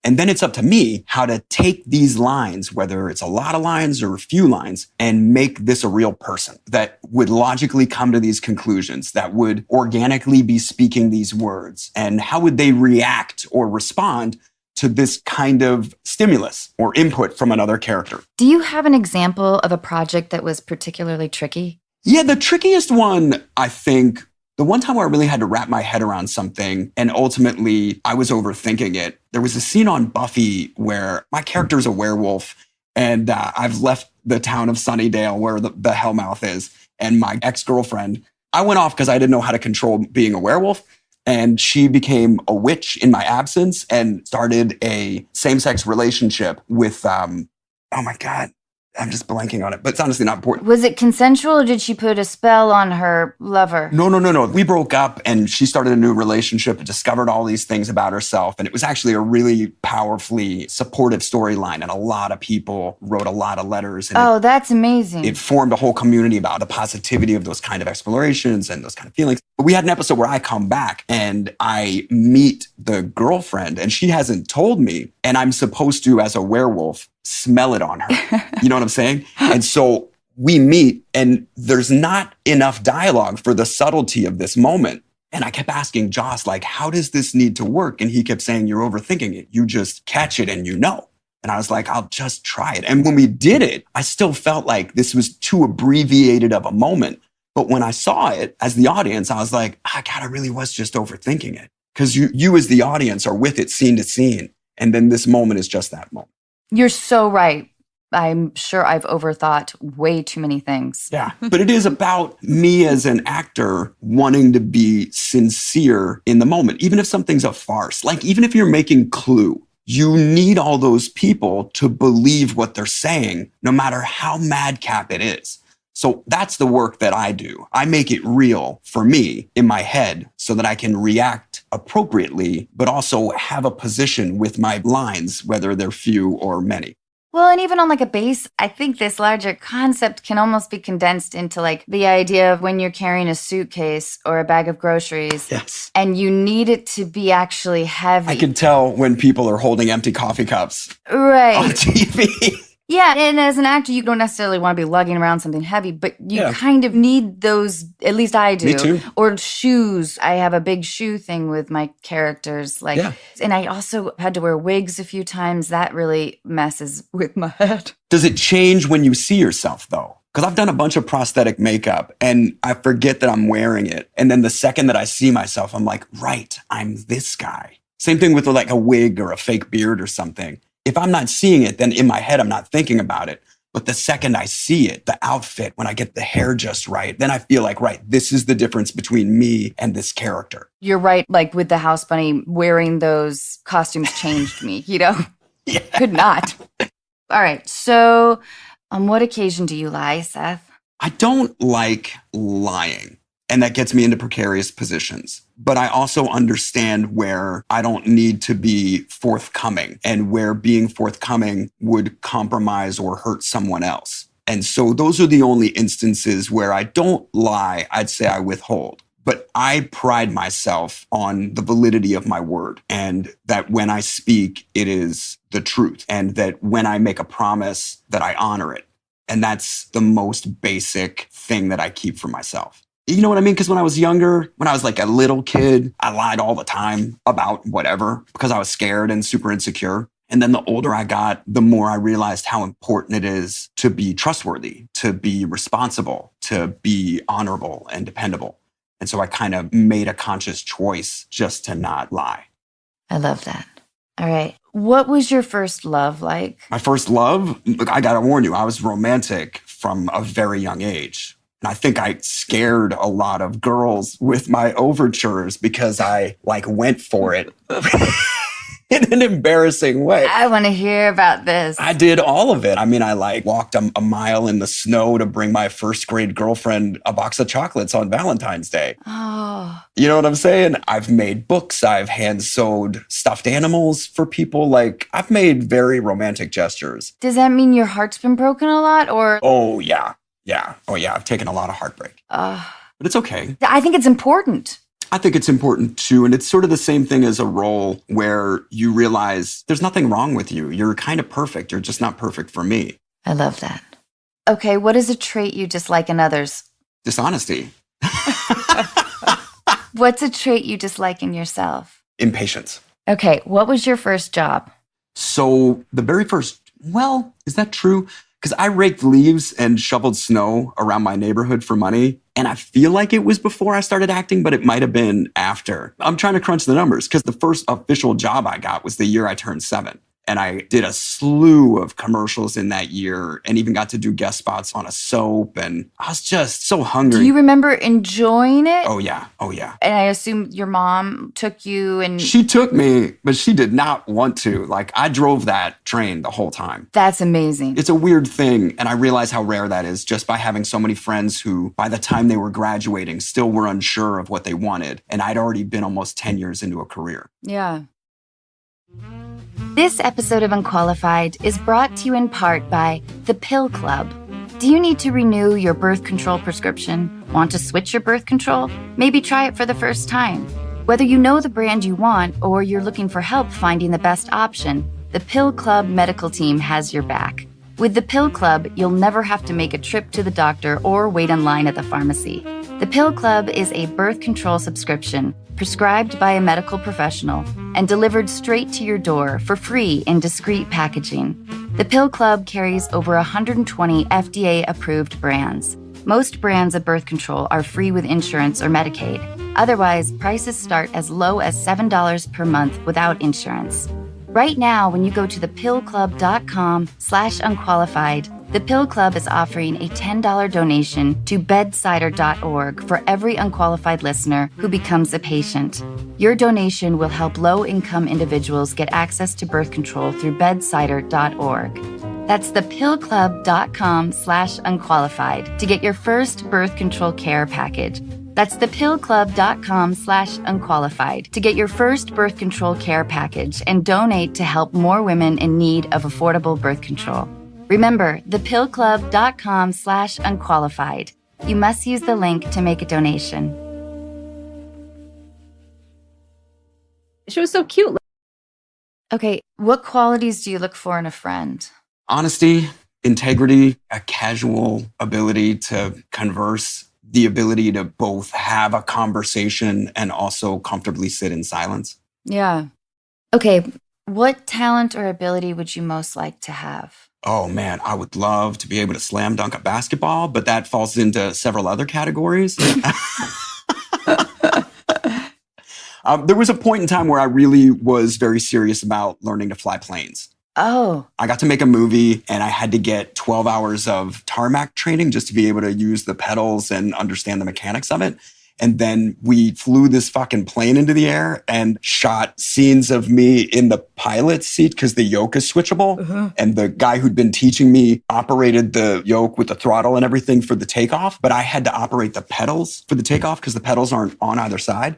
And then it's up to me how to take these lines, whether it's a lot of lines or a few lines, and make this a real person that would logically come to these conclusions, that would organically be speaking these words. And how would they react or respond to this kind of stimulus or input from another character? Do you have an example of a project that was particularly tricky? Yeah, the trickiest one, I think, the one time where I really had to wrap my head around something and ultimately I was overthinking it, there was a scene on Buffy where my character is a werewolf and I've left the town of Sunnydale where the Hellmouth is, and my ex-girlfriend, I went off because I didn't know how to control being a werewolf, and she became a witch in my absence and started a same-sex relationship with, oh my God, I'm just blanking on it, but it's honestly not important. Was it consensual or did she put a spell on her lover? No. We broke up and she started a new relationship and discovered all these things about herself. And it was actually a really powerfully supportive storyline. And a lot of people wrote a lot of letters. And that's amazing. It formed a whole community about the positivity of those kind of explorations and those kind of feelings. But we had an episode where I come back and I meet the girlfriend and she hasn't told me. And I'm supposed to, as a werewolf, smell it on her. You know what I'm saying? And so we meet and there's not enough dialogue for the subtlety of this moment. And I kept asking Joss, like, how does this need to work? And he kept saying, you're overthinking it. You just catch it and you know. And I was like, I'll just try it. And when we did it, I still felt like this was too abbreviated of a moment. But when I saw it as the audience, I was like, God, I really was just overthinking it. Because you as the audience are with it scene to scene. And then this moment is just that moment. You're so right. I'm sure I've overthought way too many things. Yeah, but it is about me as an actor wanting to be sincere in the moment, even if something's a farce. Like, even if you're making Clue, you need all those people to believe what they're saying, no matter how madcap it is. So that's the work that I do. I make it real for me in my head so that I can react appropriately, but also have a position with my lines, whether they're few or many. Well, and even on like a base, I think this larger concept can almost be condensed into like the idea of when you're carrying a suitcase or a bag of groceries. Yes. And you need it to be actually heavy. I can tell when people are holding empty coffee cups Right. on TV. Yeah, and as an actor, you don't necessarily want to be lugging around something heavy, but you kind of need those, at least I do. Me too. Or shoes. I have a big shoe thing with my characters. And I also had to wear wigs a few times. That really messes with my head. Does it change when you see yourself, though? Because I've done a bunch of prosthetic makeup and I forget that I'm wearing it. And then the second that I see myself, I'm like, right, I'm this guy. Same thing with like a wig or a fake beard or something. If I'm not seeing it, then in my head, I'm not thinking about it. But the second I see it, the outfit, when I get the hair just right, then I feel like, right, this is the difference between me and this character. You're right. Like with the house bunny, wearing those costumes changed me, Yeah. Could not. All right. So on what occasion do you lie, Seth? I don't like lying. And that gets me into precarious positions. But I also understand where I don't need to be forthcoming and where being forthcoming would compromise or hurt someone else. And so those are the only instances where I don't lie. I'd say I withhold. But I pride myself on the validity of my word and that when I speak, it is the truth. And that when I make a promise, that I honor it. And that's the most basic thing that I keep for myself. You know what I mean? Because when I was younger, when I was like a little kid, I lied all the time about whatever because I was scared and super insecure. And then the older I got, the more I realized how important it is to be trustworthy, to be responsible, to be honorable and dependable. And so I kind of made a conscious choice just to not lie. I love that. All right. What was your first love like? My first love, look, I got to warn you, I was romantic from a very young age. And I think I scared a lot of girls with my overtures because I went for it in an embarrassing way. I want to hear about this. I did all of it. I mean, I walked a mile in the snow to bring my first grade girlfriend a box of chocolates on Valentine's Day. Oh. You know what I'm saying? I've made books. I've hand sewed stuffed animals for people. I've made very romantic gestures. Does that mean your heart's been broken a lot or? Oh, yeah. Yeah. Oh, yeah. I've taken a lot of heartbreak. But it's okay. I think it's important. I think it's important too. And it's sort of the same thing as a role where you realize there's nothing wrong with you. You're kind of perfect. You're just not perfect for me. I love that. Okay. What is a trait you dislike in others? Dishonesty. What's a trait you dislike in yourself? Impatience. Okay. What was your first job? So the very first, is that true? Because I raked leaves and shoveled snow around my neighborhood for money. And I feel like it was before I started acting, but it might have been after. I'm trying to crunch the numbers because the first official job I got was the year I turned 7. And I did a slew of commercials in that year and even got to do guest spots on a soap. And I was just so hungry. Do you remember enjoying it? Oh, yeah. Oh, yeah. And I assume your mom took you and... She took me, but she did not want to. I drove that train the whole time. That's amazing. It's a weird thing. And I realize how rare that is just by having so many friends who, by the time they were graduating, still were unsure of what they wanted. And I'd already been almost 10 years into a career. Yeah. This episode of Unqualified is brought to you in part by The Pill Club. Do you need to renew your birth control prescription? Want to switch your birth control? Maybe try it for the first time. Whether you know the brand you want or you're looking for help finding the best option, The Pill Club medical team has your back. With The Pill Club, you'll never have to make a trip to the doctor or wait in line at the pharmacy. The Pill Club is a birth control subscription prescribed by a medical professional and delivered straight to your door for free in discreet packaging. The Pill Club carries over 120 FDA-approved brands. Most brands of birth control are free with insurance or Medicaid. Otherwise, prices start as low as $7 per month without insurance. Right now, when you go to thepillclub.com/unqualified, The Pill Club is offering a $10 donation to bedsider.org for every unqualified listener who becomes a patient. Your donation will help low-income individuals get access to birth control through bedsider.org. That's thepillclub.com/unqualified to get your first birth control care package. That's thepillclub.com/unqualified to get your first birth control care package and donate to help more women in need of affordable birth control. Remember, thepillclub.com/unqualified. You must use the link to make a donation. She was so cute. Okay, what qualities do you look for in a friend? Honesty, integrity, a casual ability to converse, the ability to both have a conversation and also comfortably sit in silence. Yeah. Okay, what talent or ability would you most like to have? Oh man, I would love to be able to slam dunk a basketball, but that falls into several other categories. There was a point in time where I really was very serious about learning to fly planes. Oh. I got to make a movie and I had to get 12 hours of tarmac training just to be able to use the pedals and understand the mechanics of it. And then we flew this fucking plane into the air and shot scenes of me in the pilot's seat because the yoke is switchable. Uh-huh. And the guy who'd been teaching me operated the yoke with the throttle and everything for the takeoff. But I had to operate the pedals for the takeoff because the pedals aren't on either side.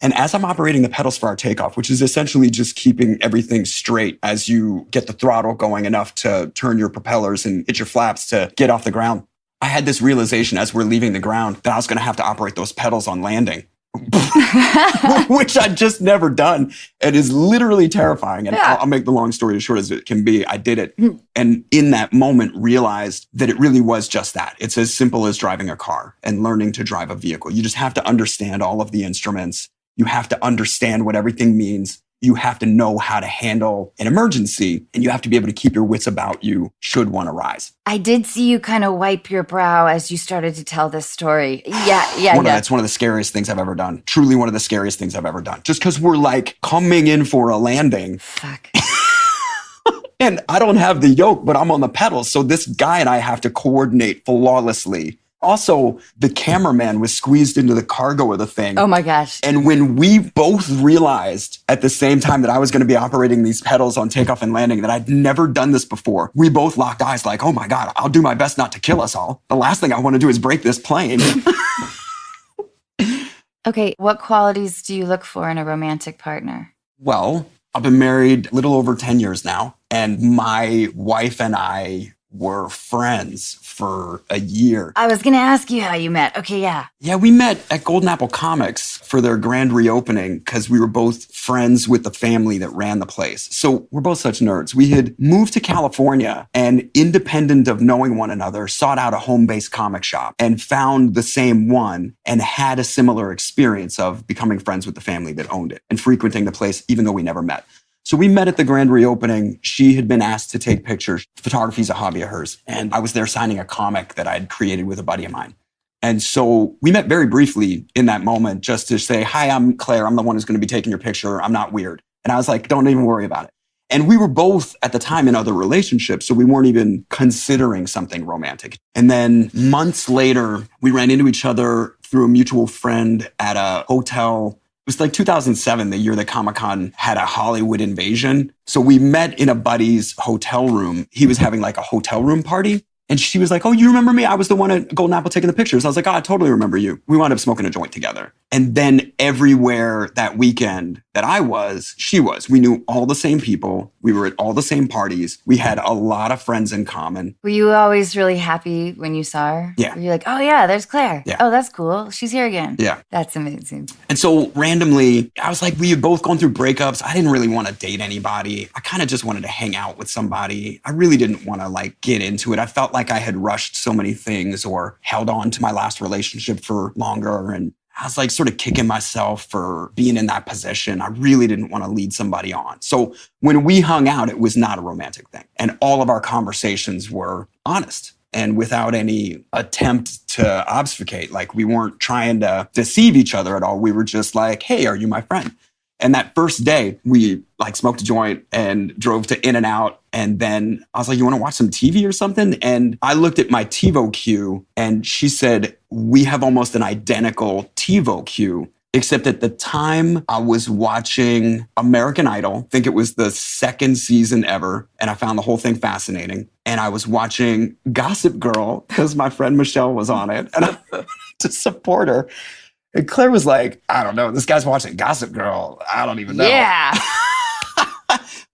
And as I'm operating the pedals for our takeoff, which is essentially just keeping everything straight as you get the throttle going enough to turn your propellers and hit your flaps to get off the ground, I had this realization as we're leaving the ground that I was going to have to operate those pedals on landing, which I'd just never done. It is literally terrifying. And I'll make the long story as short as it can be. I did it. And in that moment, realized that it really was just that. It's as simple as driving a car and learning to drive a vehicle. You just have to understand all of the instruments. You have to understand what everything means. You have to know how to handle an emergency, and you have to be able to keep your wits about you should one arise. I did see you kind of wipe your brow as you started to tell this story. Yeah. It's one of the scariest things I've ever done. Truly one of the scariest things I've ever done. Just because we're like coming in for a landing. Fuck. And I don't have the yoke, but I'm on the pedals. So this guy and I have to coordinate flawlessly. Also, the cameraman was squeezed into the cargo of the thing. Oh my gosh. And when we both realized at the same time that I was going to be operating these pedals on takeoff and landing, that I'd never done this before, we both locked eyes like, oh my God, I'll do my best not to kill us all. The last thing I want to do is break this plane. Okay, what qualities do you look for in a romantic partner? Well, I've been married a little over 10 years now, and my wife and I were friends for a year. I was going to ask you how you met. Okay, yeah. Yeah, we met at Golden Apple Comics for their grand reopening because we were both friends with the family that ran the place. So we're both such nerds. We had moved to California and, independent of knowing one another, sought out a home-based comic shop and found the same one and had a similar experience of becoming friends with the family that owned it and frequenting the place even though we never met. So we met at the grand reopening. She had been asked to take pictures. Photography is a hobby of hers. And I was there signing a comic that I'd created with a buddy of mine. And so we met very briefly in that moment just to say, hi, I'm Claire. I'm the one who's going to be taking your picture. I'm not weird. And I was like, don't even worry about it. And we were both at the time in other relationships, so we weren't even considering something romantic. And then months later, we ran into each other through a mutual friend at a hotel. It was like 2007, the year that Comic-Con had a Hollywood invasion. So we met in a buddy's hotel room. He was having like a hotel room party. And she was like, oh, you remember me? I was the one at Golden Apple taking the pictures. I was like, oh, I totally remember you. We wound up smoking a joint together. And then everywhere that weekend that I was, she was. We knew all the same people. We were at all the same parties. We had a lot of friends in common. Were you always really happy when you saw her? Yeah. Were you like, oh yeah, there's Claire. Yeah. Oh, that's cool. She's here again. Yeah. That's amazing. And so randomly, I was like, we had both gone through breakups. I didn't really want to date anybody. I kind of just wanted to hang out with somebody. I really didn't want to like get into it. I felt like I had rushed so many things or held on to my last relationship for longer. And I was like sort of kicking myself for being in that position. I really didn't want to lead somebody on. So when we hung out, it was not a romantic thing. And all of our conversations were honest and without any attempt to obfuscate. Like we weren't trying to deceive each other at all. We were just like, hey, are you my friend? And that first day, we like smoked a joint and drove to In-N-Out. And then I was like, you want to watch some TV or something? And I looked at my TiVo queue and she said, we have almost an identical TiVo queue. Except at the time, I was watching American Idol. I think it was the second season ever. And I found the whole thing fascinating. And I was watching Gossip Girl because my friend Michelle was on it. And to support her. And Claire was like, I don't know, this guy's watching Gossip Girl. I don't even know. Yeah.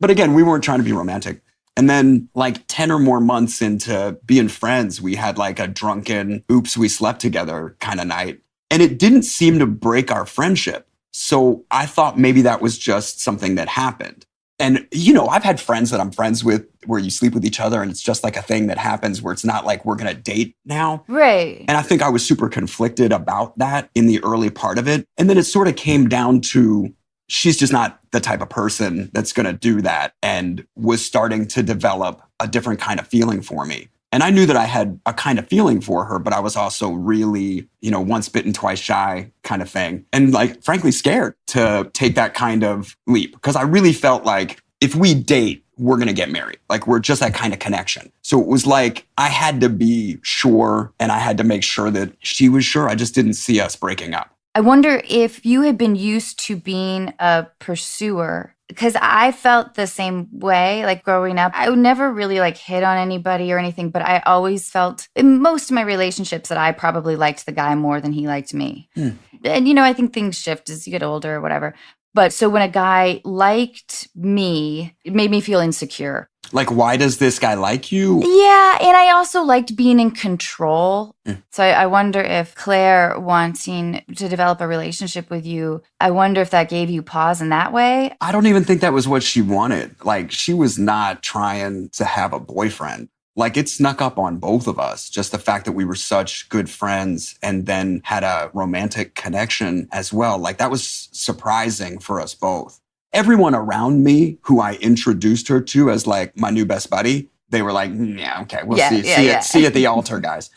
But again, we weren't trying to be romantic. And then like 10 or more months into being friends, we had like a drunken, oops, we slept together kind of night. And it didn't seem to break our friendship. So I thought maybe that was just something that happened. And, you know, I've had friends that I'm friends with where you sleep with each other and it's just like a thing that happens where it's not like we're going to date now. Right. And I think I was super conflicted about that in the early part of it. And then it sort of came down to she's just not the type of person that's going to do that, and was starting to develop a different kind of feeling for me. And I knew that I had a kind of feeling for her, but I was also really, you know, once bitten, twice shy kind of thing. And like, frankly, scared to take that kind of leap because I really felt like if we date, we're going to get married. Like we're just that kind of connection. So it was like I had to be sure and I had to make sure that she was sure. I just didn't see us breaking up. I wonder if you had been used to being a pursuer, because I felt the same way, like growing up. I would never really like hit on anybody or anything, but I always felt in most of my relationships that I probably liked the guy more than he liked me. And, you know, I think things shift as you get older or whatever. But so when a guy liked me, it made me feel insecure. Like, why does this guy like you? Yeah, and I also liked being in control. So I wonder if Claire wanting to develop a relationship with you, I wonder if that gave you pause in that way. I don't even think that was what she wanted. Like, she was not trying to have a boyfriend. Like, it snuck up on both of us, just the fact that we were such good friends and then had a romantic connection as well. Like, that was surprising for us both. Everyone around me who I introduced her to as like my new best buddy, they were like, yeah, okay, we'll see you at the altar, guys.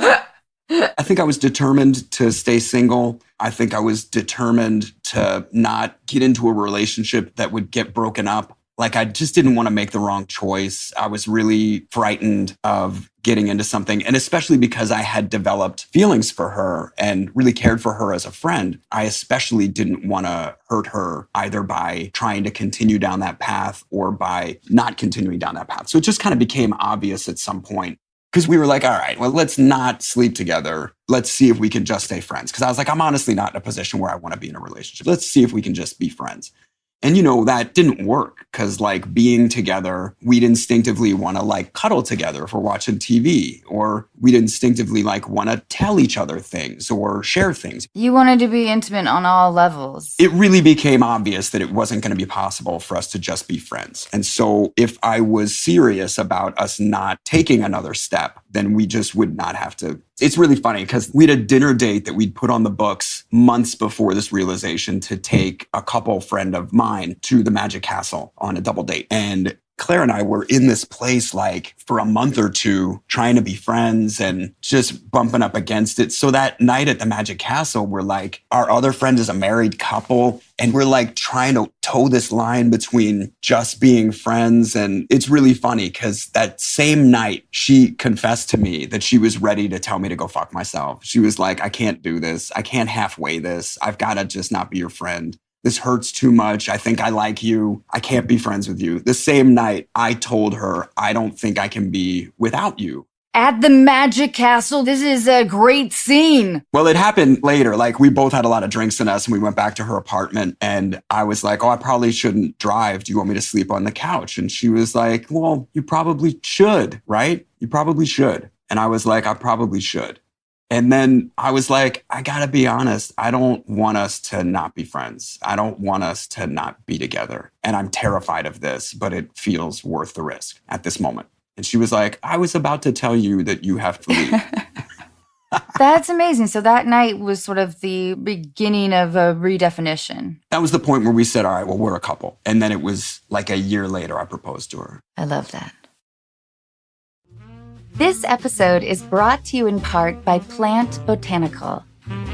I think I was determined to stay single. I think I was determined to not get into a relationship that would get broken up. Like, I just didn't want to make the wrong choice. I was really frightened of getting into something. And especially because I had developed feelings for her and really cared for her as a friend, I especially didn't want to hurt her either by trying to continue down that path or by not continuing down that path. So it just kind of became obvious at some point. Because we were like, all right, well, let's not sleep together. Let's see if we can just stay friends. Because I was like, I'm honestly not in a position where I want to be in a relationship. Let's see if we can just be friends. And, you know, that didn't work because, like, being together, we'd instinctively want to, like, cuddle together if we're watching TV, or we'd instinctively, like, want to tell each other things or share things. You wanted to be intimate on all levels. It really became obvious that it wasn't going to be possible for us to just be friends. And so if I was serious about us not taking another step, then we just would not have to. It's really funny because we had a dinner date that we'd put on the books months before this realization to take a couple friend of mine to the Magic Castle on a double date. And Claire and I were in this place like for a month or two trying to be friends and just bumping up against it. So that night at the Magic Castle, we're like, our other friend is a married couple and we're like trying to toe this line between just being friends. And it's really funny because that same night she confessed to me that she was ready to tell me to go fuck myself. She was like, I can't do this. I can't halfway this. I've got to just not be your friend. This hurts too much. I think I like you. I can't be friends with you. The same night, I told her, I don't think I can be without you. At the Magic Castle, this is a great scene. Well, it happened later. Like, we both had a lot of drinks in us and we went back to her apartment and I was like, oh, I probably shouldn't drive. Do you want me to sleep on the couch? And she was like, well, you probably should, right? You probably should. And I was like, I probably should. And then I was like, I gotta be honest, I don't want us to not be friends. I don't want us to not be together. And I'm terrified of this, but it feels worth the risk at this moment. And she was like, I was about to tell you that you have to leave. That's amazing. So that night was sort of the beginning of a redefinition. That was the point where we said, all right, well, we're a couple. And then it was like a year later, I proposed to her. I love that. This episode is brought to you in part by Plant Botanical.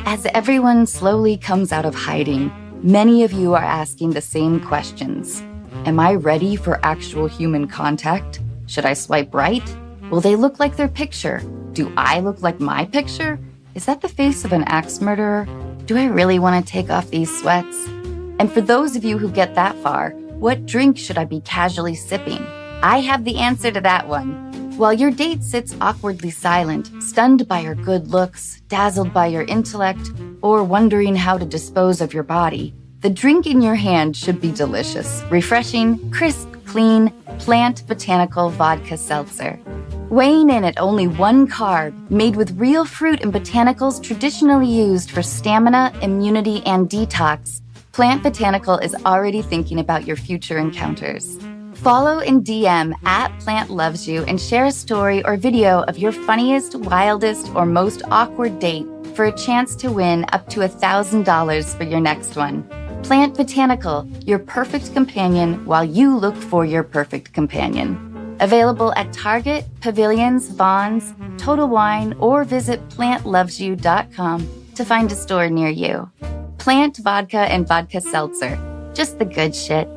As everyone slowly comes out of hiding, many of you are asking the same questions. Am I ready for actual human contact? Should I swipe right? Will they look like their picture? Do I look like my picture? Is that the face of an axe murderer? do I really want to take off these sweats? And for those of you who get that far, what drink should I be casually sipping? I have the answer to that one. While your date sits awkwardly silent, stunned by your good looks, dazzled by your intellect, or wondering how to dispose of your body, the drink in your hand should be delicious, refreshing, crisp, clean, plant botanical vodka seltzer. Weighing in at only 1 carb, made with real fruit and botanicals traditionally used for stamina, immunity, and detox, Plant Botanical is already thinking about your future encounters. Follow and DM @PlantLovesYou and share a story or video of your funniest, wildest, or most awkward date for a chance to win up to $1,000 for your next one. Plant Botanical, your perfect companion while you look for your perfect companion. Available at Target, Pavilions, Vons, Total Wine, or visit plantlovesyou.com to find a store near you. Plant Vodka and Vodka Seltzer. Just the good shit.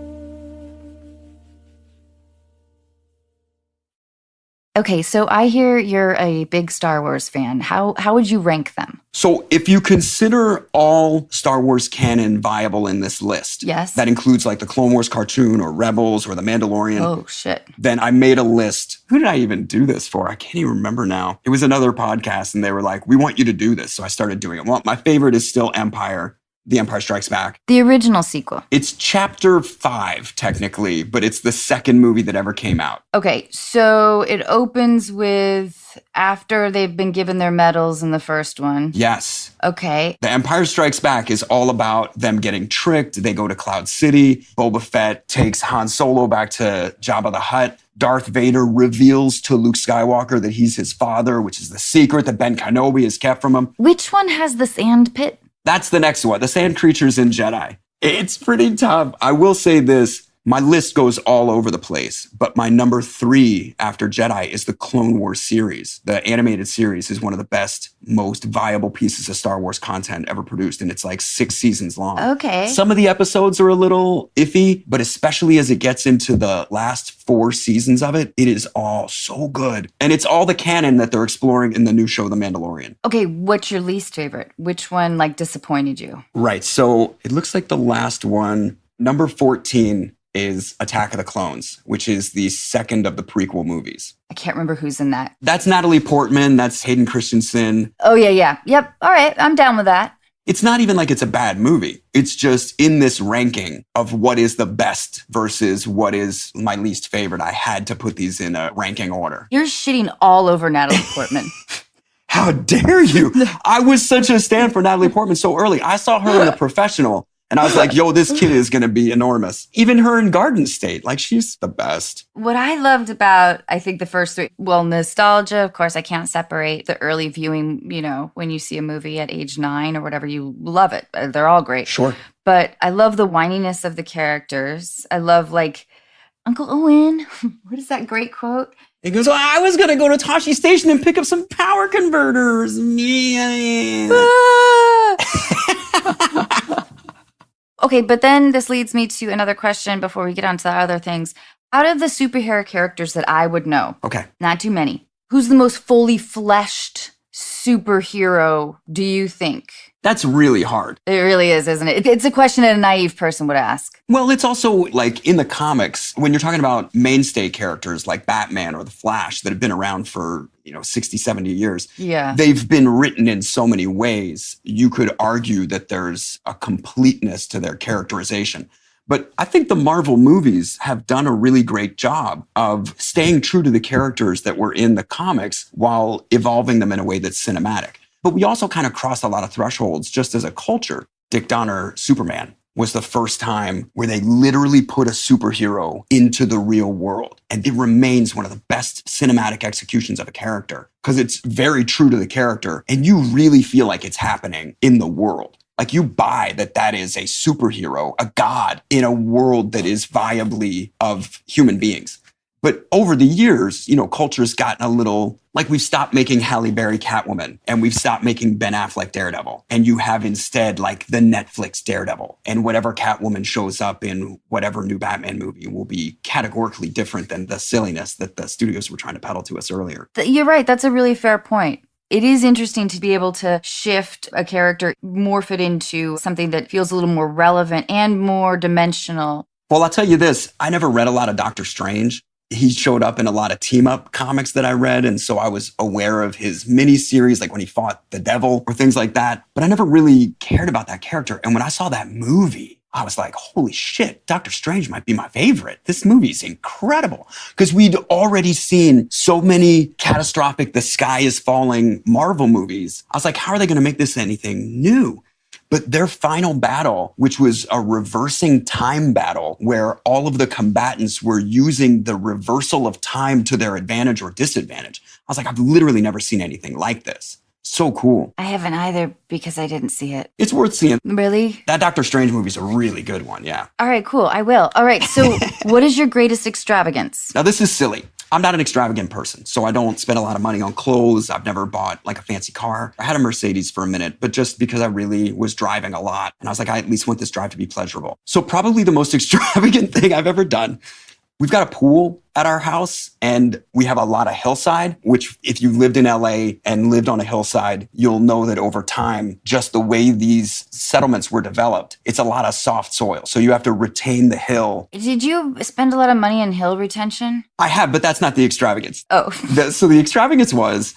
Okay, so I hear you're a big Star Wars fan. How would you rank them? So if you consider all Star Wars canon viable in this list, yes, that includes like the Clone Wars cartoon or Rebels or The Mandalorian. Oh, shit. Then I made a list. Who did I even do this for? I can't even remember now. It was another podcast and they were like, we want you to do this. So I started doing it. Well, my favorite is still Empire. The Empire Strikes Back. The original sequel. It's chapter 5, technically, but it's the second movie that ever came out. Okay, so it opens with after they've been given their medals in the first one. Yes. Okay. The Empire Strikes Back is all about them getting tricked. They go to Cloud City. Boba Fett takes Han Solo back to Jabba the Hutt. Darth Vader reveals to Luke Skywalker that he's his father, which is the secret that Ben Kenobi has kept from him. Which one has the sand pit? That's the next one, the Sand Creatures in Jedi. It's pretty tough. I will say this, my list goes all over the place, but my number 3 after Jedi is the Clone Wars series. The animated series is one of the best, most viable pieces of Star Wars content ever produced, and it's like 6 seasons long. Okay. Some of the episodes are a little iffy, but especially as it gets into the last 4 seasons of it, it is all so good. And it's all the canon that they're exploring in the new show, The Mandalorian. Okay, what's your least favorite? Which one, disappointed you? Right, so it looks like the last one, number 14, is Attack of the Clones, which is the second of the prequel movies. I can't remember who's in that. That's Natalie Portman. That's Hayden Christensen. Oh, yeah. Yep. All right. I'm down with that. It's not even like it's a bad movie. It's just in this ranking of what is the best versus what is my least favorite. I had to put these in a ranking order. You're shitting all over Natalie Portman. How dare you? I was such a stan for Natalie Portman so early. I saw her in The Professional. And I was like, yo, this kid is going to be enormous. Even her in Garden State, she's the best. What I loved about, I think, the first 3, nostalgia, of course, I can't separate the early viewing, when you see a movie at age 9 or whatever, you love it. They're all great. Sure. But I love the whininess of the characters. I love, Uncle Owen. What is that great quote? He goes, I was going to go to Tashi Station and pick up some power converters. Okay, but then this leads me to another question before we get on to the other things. Out of the superhero characters that I would know, okay, not too many, who's the most fully fleshed superhero, do you think? That's really hard. It really is, isn't it? It's a question that a naive person would ask. Well, it's also in the comics, when you're talking about mainstay characters like Batman or The Flash that have been around for, 60, 70 years. Yeah. They've been written in so many ways. You could argue that there's a completeness to their characterization. But I think the Marvel movies have done a really great job of staying true to the characters that were in the comics while evolving them in a way that's cinematic. But we also kind of crossed a lot of thresholds just as a culture. Dick Donner, Superman, was the first time where they literally put a superhero into the real world. And it remains one of the best cinematic executions of a character because it's very true to the character. And you really feel like it's happening in the world. You buy that is a superhero, a god in a world that is viably of human beings. But over the years, culture's gotten a little, we've stopped making Halle Berry Catwoman and we've stopped making Ben Affleck Daredevil. And you have instead the Netflix Daredevil. And whatever Catwoman shows up in whatever new Batman movie will be categorically different than the silliness that the studios were trying to peddle to us earlier. You're right. That's a really fair point. It is interesting to be able to shift a character, morph it into something that feels a little more relevant and more dimensional. Well, I'll tell you this. I never read a lot of Doctor Strange. He showed up in a lot of team-up comics that I read, and so I was aware of his miniseries, like when he fought the devil or things like that. But I never really cared about that character. And when I saw that movie, I was like, holy shit, Doctor Strange might be my favorite. This movie's incredible. Because we'd already seen so many catastrophic, the sky is falling Marvel movies. I was like, how are they going to make this anything new? But their final battle, which was a reversing time battle where all of the combatants were using the reversal of time to their advantage or disadvantage. I was like, I've literally never seen anything like this. So cool. I haven't either because I didn't see it. It's worth seeing. Really? That Doctor Strange movie is a really good one, yeah. All right, cool. I will. All right, so what is your greatest extravagance? Now, this is silly. I'm not an extravagant person, so I don't spend a lot of money on clothes. I've never bought like a fancy car. I had a Mercedes for a minute, but just because I really was driving a lot. And I was like, I at least want this drive to be pleasurable. So probably the most extravagant thing I've ever done. We've got a pool at our house and we have a lot of hillside, which if you lived in LA and lived on a hillside, you'll know that over time, just the way these settlements were developed, it's a lot of soft soil. So you have to retain the hill. Did you spend a lot of money on hill retention? I have, but that's not the extravagance. Oh. So the extravagance was,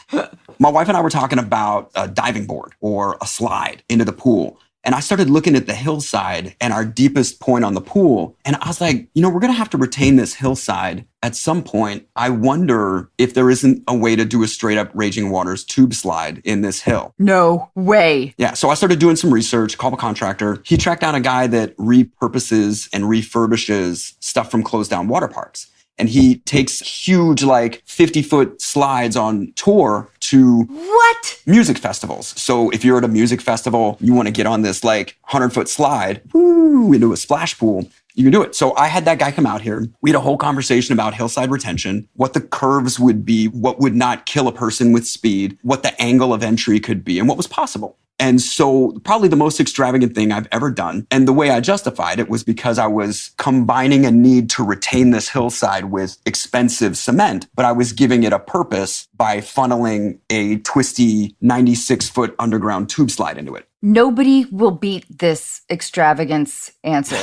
my wife and I were talking about a diving board or a slide into the pool. And I started looking at the hillside and our deepest point on the pool. And I was like, we're going to have to retain this hillside at some point. I wonder if there isn't a way to do a straight up Raging Waters tube slide in this hill. No way. Yeah. So I started doing some research, called a contractor. He tracked down a guy that repurposes and refurbishes stuff from closed down water parks. And he takes huge, 50-foot slides on tour to what? Music festivals. So if you're at a music festival, you want to get on this 100-foot slide into a splash pool, you can do it. So I had that guy come out here. We had a whole conversation about hillside retention, what the curves would be, what would not kill a person with speed, what the angle of entry could be, and what was possible. And so probably the most extravagant thing I've ever done. And the way I justified it was because I was combining a need to retain this hillside with expensive cement, but I was giving it a purpose by funneling a twisty 96-foot underground tube slide into it. Nobody will beat this extravagance answer.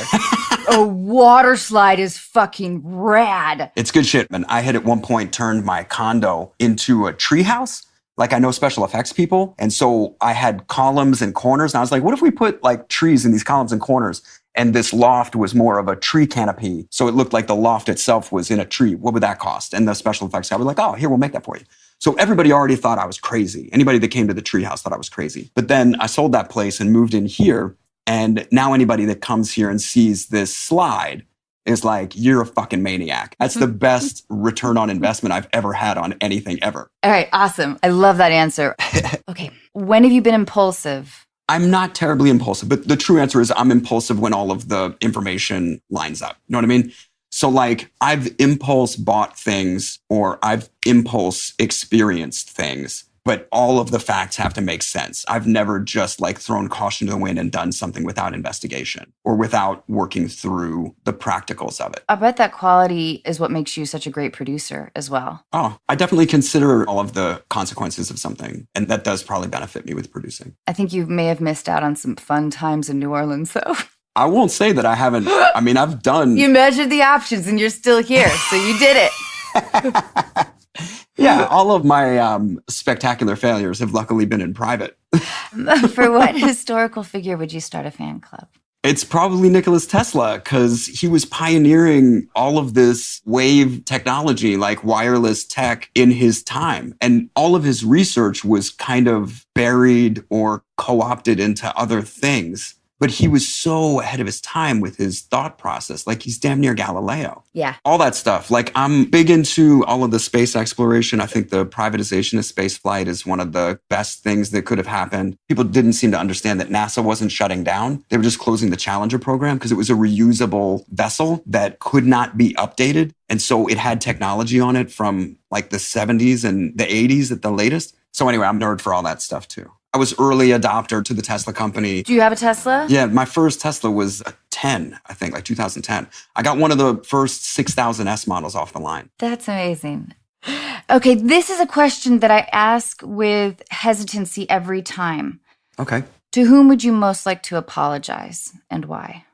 A water slide is fucking rad. It's good shit, man. I had at one point turned my condo into a treehouse. I know special effects people. And so I had columns and corners. And I was like, what if we put trees in these columns and corners? And this loft was more of a tree canopy. So it looked like the loft itself was in a tree. What would that cost? And the special effects guy was like, oh, here, we'll make that for you. So everybody already thought I was crazy. Anybody that came to the treehouse thought I was crazy. But then I sold that place and moved in here. And now anybody that comes here and sees this slide is like, you're a fucking maniac. That's the best return on investment I've ever had on anything ever. All right, awesome. I love that answer. Okay, when have you been impulsive? I'm not terribly impulsive, but the true answer is I'm impulsive when all of the information lines up. You know what I mean? So I've impulse bought things or I've impulse experienced things, but all of the facts have to make sense. I've never just thrown caution to the wind and done something without investigation or without working through the practicals of it. I bet that quality is what makes you such a great producer as well. Oh, I definitely consider all of the consequences of something. And that does probably benefit me with producing. I think you may have missed out on some fun times in New Orleans, though. I won't say that I haven't. I mean, I've done. You measured the options and you're still here, so you did it. Yeah, all of my spectacular failures have luckily been in private. For what historical figure would you start a fan club? It's probably Nikola Tesla, because he was pioneering all of this wave technology, wireless tech in his time. And all of his research was kind of buried or co-opted into other things. But he was so ahead of his time with his thought process. He's damn near Galileo. Yeah. All that stuff. I'm big into all of the space exploration. I think the privatization of space flight is one of the best things that could have happened. People didn't seem to understand that NASA wasn't shutting down. They were just closing the Challenger program because it was a reusable vessel that could not be updated. And so it had technology on it from the 70s and the 80s at the latest. So anyway, I'm a nerd for all that stuff too. I was early adopter to the Tesla company. Do you have a Tesla? Yeah, my first Tesla was a 10, I think, 2010. I got one of the first 6000 S models off the line. That's amazing. Okay, this is a question that I ask with hesitancy every time. Okay. To whom would you most like to apologize and why?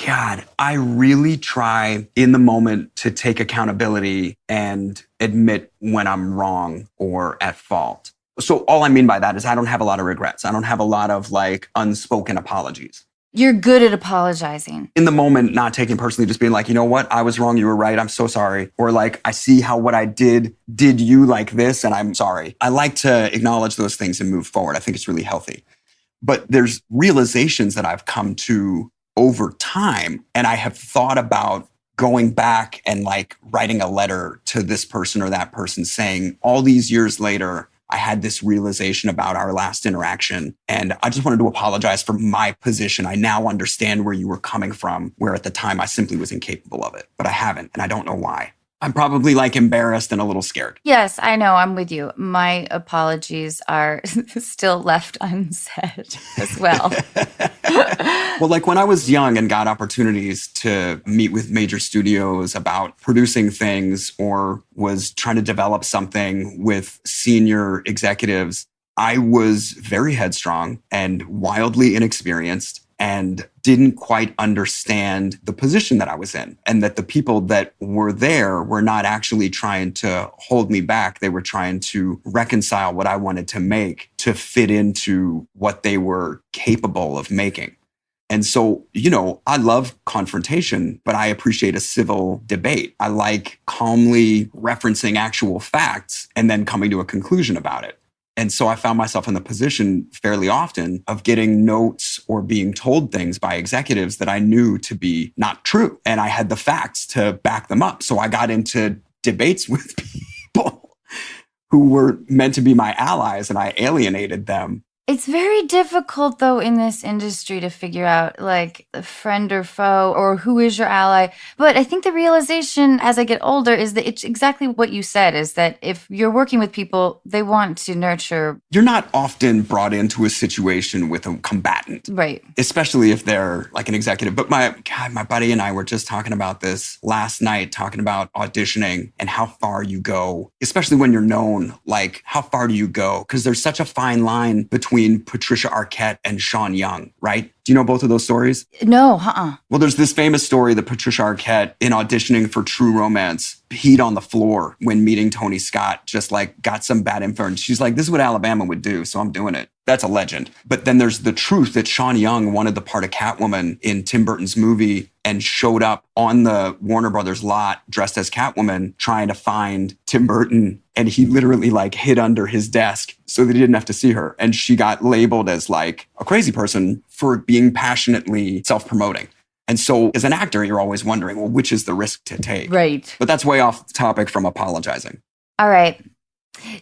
God, I really try in the moment to take accountability and admit when I'm wrong or at fault. So all I mean by that is I don't have a lot of regrets. I don't have a lot of like unspoken apologies. You're good at apologizing. In the moment, not taking personally, just being like, you know what? I was wrong. You were right. I'm so sorry. Or like, I see how what I did you like this, and I'm sorry. I like to acknowledge those things and move forward. I think it's really healthy. But there's realizations that I've come to over time, and I have thought about going back and like writing a letter to this person or that person saying, all these years later, I had this realization about our last interaction, and I just wanted to apologize for my position. I now understand where you were coming from, where at the time I simply was incapable of it, but I haven't, and I don't know why. I'm probably like embarrassed and a little scared. Yes, I know. I'm with you. My apologies are still left unsaid as well. Well, like when I was young and got opportunities to meet with major studios about producing things or was trying to develop something with senior executives, I was very headstrong and wildly inexperienced and didn't quite understand the position that I was in, and that the people that were there were not actually trying to hold me back. They were trying to reconcile what I wanted to make to fit into what they were capable of making. And so, you know, I love confrontation, but I appreciate a civil debate. I like calmly referencing actual facts and then coming to a conclusion about it. And so I found myself in the position fairly often of getting notes or being told things by executives that I knew to be not true. And I had the facts to back them up. So I got into debates with people who were meant to be my allies, and I alienated them. It's very difficult, though, in this industry to figure out, like, a friend or foe or who is your ally. But I think the realization as I get older is that it's exactly what you said, is that if you're working with people, they want to nurture. You're not often brought into a situation with a combatant. Right. Especially if they're like an executive. But my buddy and I were just talking about this last night, talking about auditioning and how far you go, especially when you're known. Like, how far do you go? Because there's such a fine line between Patricia Arquette and Sean Young, right? Do you know both of those stories? No, Well, there's this famous story that Patricia Arquette, in auditioning for True Romance, peed on the floor when meeting Tony Scott, just like got some bad info. And she's like, this is what Alabama would do, so I'm doing it. That's a legend. But then there's the truth that Sean Young wanted the part of Catwoman in Tim Burton's movie and showed up on the Warner Brothers lot dressed as Catwoman trying to find Tim Burton. And he literally like hid under his desk so that he didn't have to see her. And she got labeled as like a crazy person for being passionately self-promoting. And so as an actor, you're always wondering, well, which is the risk to take? Right. But that's way off topic from apologizing. All right.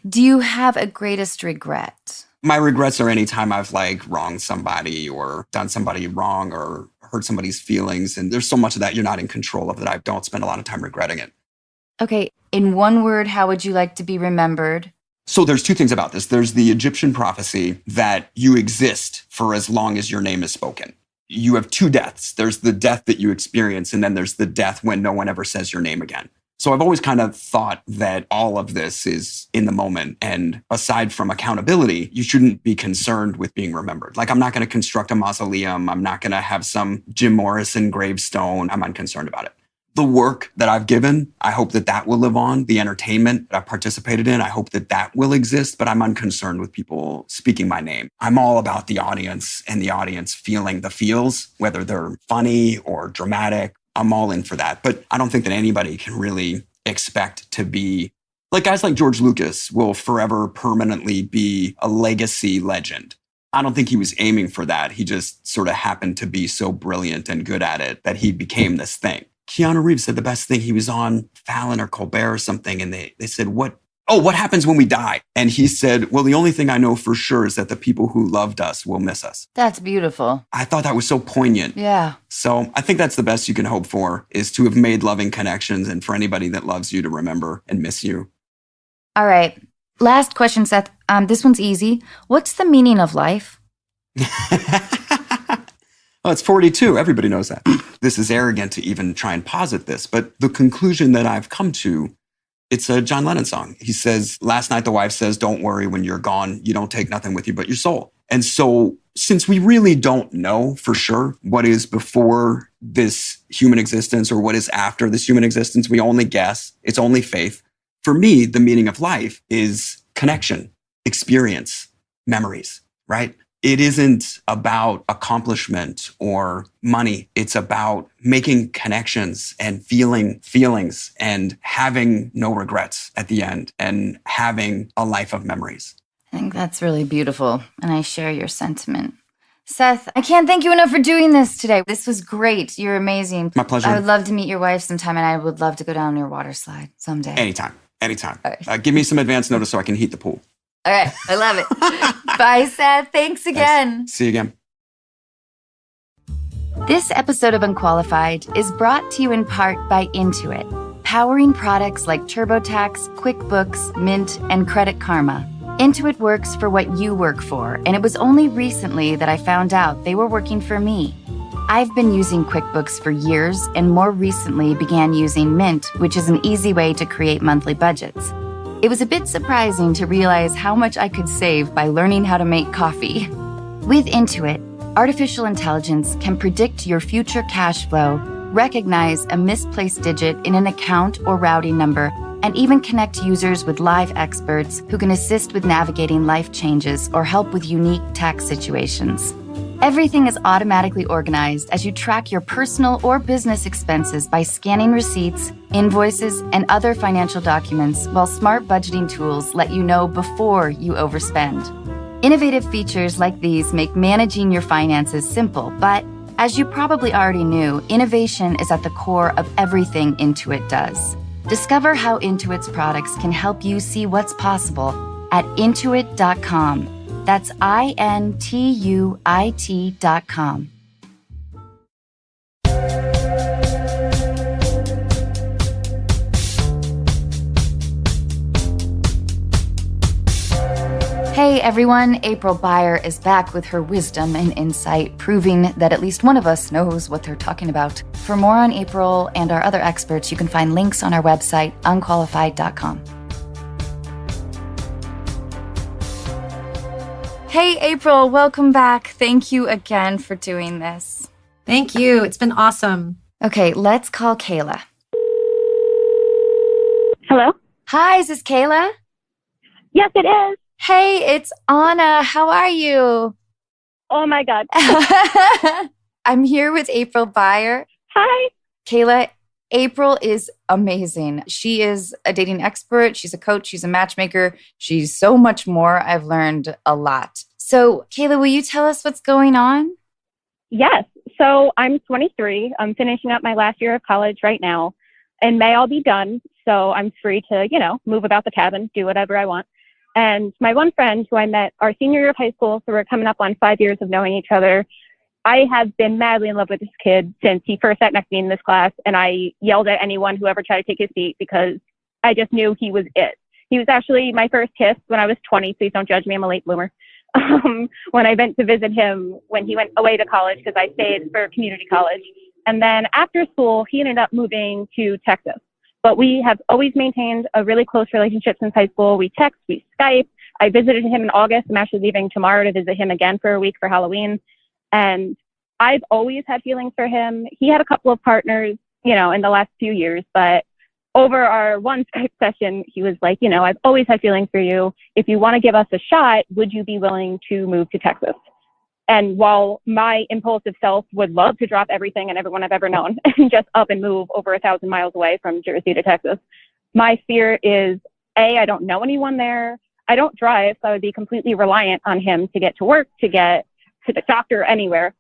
Do you have a greatest regret? My regrets are any time I've like wronged somebody or done somebody wrong or hurt somebody's feelings. And there's so much of that you're not in control of that I don't spend a lot of time regretting it. Okay. In one word, how would you like to be remembered? So there's two things about this. There's the Egyptian prophecy that you exist for as long as your name is spoken. You have two deaths. There's the death that you experience, and then there's the death when no one ever says your name again. So I've always kind of thought that all of this is in the moment. And aside from accountability, you shouldn't be concerned with being remembered. Like, I'm not going to construct a mausoleum. I'm not going to have some Jim Morrison gravestone. I'm unconcerned about it. The work that I've given, I hope that that will live on. The entertainment that I've participated in, I hope that that will exist, but I'm unconcerned with people speaking my name. I'm all about the audience and the audience feeling the feels, whether they're funny or dramatic. I'm all in for that. But I don't think that anybody can really expect to be like guys like George Lucas will forever permanently be a legacy legend. I don't think he was aiming for that. He just sort of happened to be so brilliant and good at it that he became this thing. Keanu Reeves said the best thing. He was on Fallon or Colbert or something, and they said, what happens when we die? And he said, well, the only thing I know for sure is that the people who loved us will miss us. That's beautiful. I thought that was so poignant. Yeah. So I think that's the best you can hope for, is to have made loving connections and for anybody that loves you to remember and miss you. All right. Last question, Seth. This one's easy. What's the meaning of life? Oh, it's 42. Everybody knows that. This is arrogant to even try and posit this, but the conclusion that I've come to It's a John Lennon song. He says, last night the wife says, don't worry when you're gone. You don't take nothing with you but your soul. And so since we really don't know for sure what is before this human existence or what is after this human existence, we only guess. It's only faith. For me, the meaning of life is connection, experience, memories, right? It isn't about accomplishment or money. It's about making connections and feeling feelings and having no regrets at the end and having a life of memories. I think that's really beautiful, and I share your sentiment. Seth, I can't thank you enough for doing this today. This was great. You're amazing. My pleasure. I would love to meet your wife sometime, and I would love to go down your water slide someday. Anytime. All right. Give me some advance notice so I can heat the pool. All right. I love it. Bye, Seth. Thanks again. Thanks. See you again. This episode of Unqualified is brought to you in part by Intuit, powering products like TurboTax, QuickBooks, Mint, and Credit Karma. Intuit works for what you work for, and it was only recently that I found out they were working for me. I've been using QuickBooks for years and more recently began using Mint, which is an easy way to create monthly budgets. It was a bit surprising to realize how much I could save by learning how to make coffee. With Intuit, artificial intelligence can predict your future cash flow, recognize a misplaced digit in an account or routing number, and even connect users with live experts who can assist with navigating life changes or help with unique tax situations. Everything is automatically organized as you track your personal or business expenses by scanning receipts, invoices, and other financial documents, while smart budgeting tools let you know before you overspend. Innovative features like these make managing your finances simple, but as you probably already knew, innovation is at the core of everything Intuit does. Discover how Intuit's products can help you see what's possible at Intuit.com. That's INTUIT.com. Hey everyone, April Beyer is back with her wisdom and insight, proving that at least one of us knows what they're talking about. For more on April and our other experts, you can find links on our website, unqualified.com. Hey, April, welcome back. Thank you again for doing this. Thank you. It's been awesome. Okay, let's call Kayla. Hello? Hi, is this Kayla? Yes, it is. Hey, it's Anna. How are you? Oh my God. I'm here with April Beyer. Hi. Kayla, April is amazing. She is a dating expert. She's a coach. She's a matchmaker. She's so much more. I've learned a lot. So, Kayla, will you tell us what's going on? Yes. So I'm 23. I'm finishing up my last year of college right now. In May, I'll be done. So I'm free to, move about the cabin, do whatever I want. And my one friend who I met our senior year of high school, so we're coming up on 5 years of knowing each other. I have been madly in love with this kid since he first sat next to me in this class, and I yelled at anyone who ever tried to take his seat because I just knew he was it. He was actually my first kiss when I was 20. Please don't judge me. I'm a late bloomer. When I went to visit him when he went away to college, because I stayed for community college. And then after school, he ended up moving to Texas. But we have always maintained a really close relationship since high school. We text, we Skype. I visited him in August. I'm actually leaving tomorrow to visit him again for a week for Halloween. And I've always had feelings for him. He had a couple of partners, in the last few years, but over our one Skype session, he was like, I've always had feelings for you. If you want to give us a shot, would you be willing to move to Texas? And while my impulsive self would love to drop everything and everyone I've ever known and just up and move over 1,000 miles away from Jersey to Texas, my fear is, A, I don't know anyone there. I don't drive, so I would be completely reliant on him to get to work, to get to the doctor, anywhere.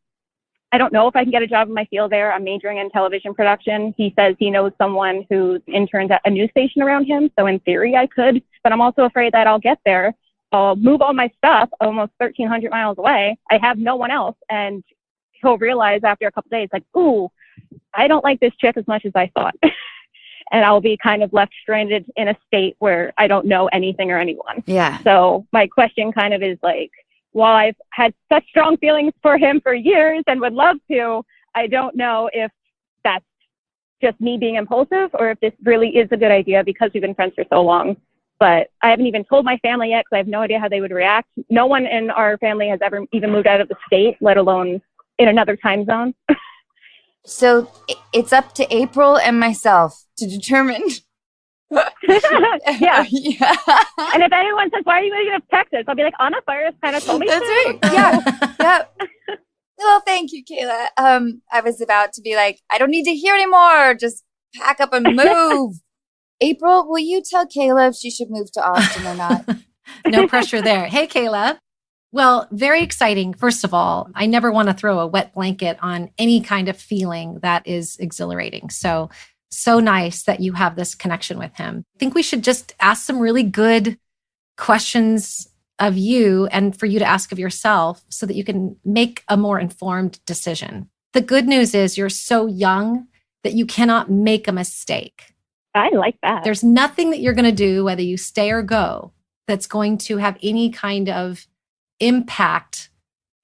I don't know if I can get a job in my field there. I'm majoring in television production. He says he knows someone who interns at a news station around him. So in theory, I could, but I'm also afraid that I'll get there. I'll move all my stuff almost 1,300 miles away. I have no one else. And he'll realize after a couple days, like, ooh, I don't like this chick as much as I thought. And I'll be kind of left stranded in a state where I don't know anything or anyone. Yeah. So my question kind of is like, while I've had such strong feelings for him for years and would love to, I don't know if that's just me being impulsive or if this really is a good idea because we've been friends for so long. But I haven't even told my family yet because I have no idea how they would react. No one in our family has ever even moved out of the state, let alone in another time zone. So it's up to April and myself to determine. Yeah. Yeah. And if anyone says, why are you moving to Texas? I'll be like, Anna Faris kind of told me That's to. right. Yeah. Yeah. Well, thank you, Kayla. I was about to be like, I don't need to hear anymore. Just pack up and move. April, will you tell Kayla if she should move to Austin or not? No pressure there. Hey, Kayla. Well, very exciting. First of all, I never want to throw a wet blanket on any kind of feeling that is exhilarating. So nice that you have this connection with him. I think we should just ask some really good questions of you and for you to ask of yourself so that you can make a more informed decision. The good news is you're so young that you cannot make a mistake. I like that. There's nothing that you're going to do, whether you stay or go, that's going to have any kind of impact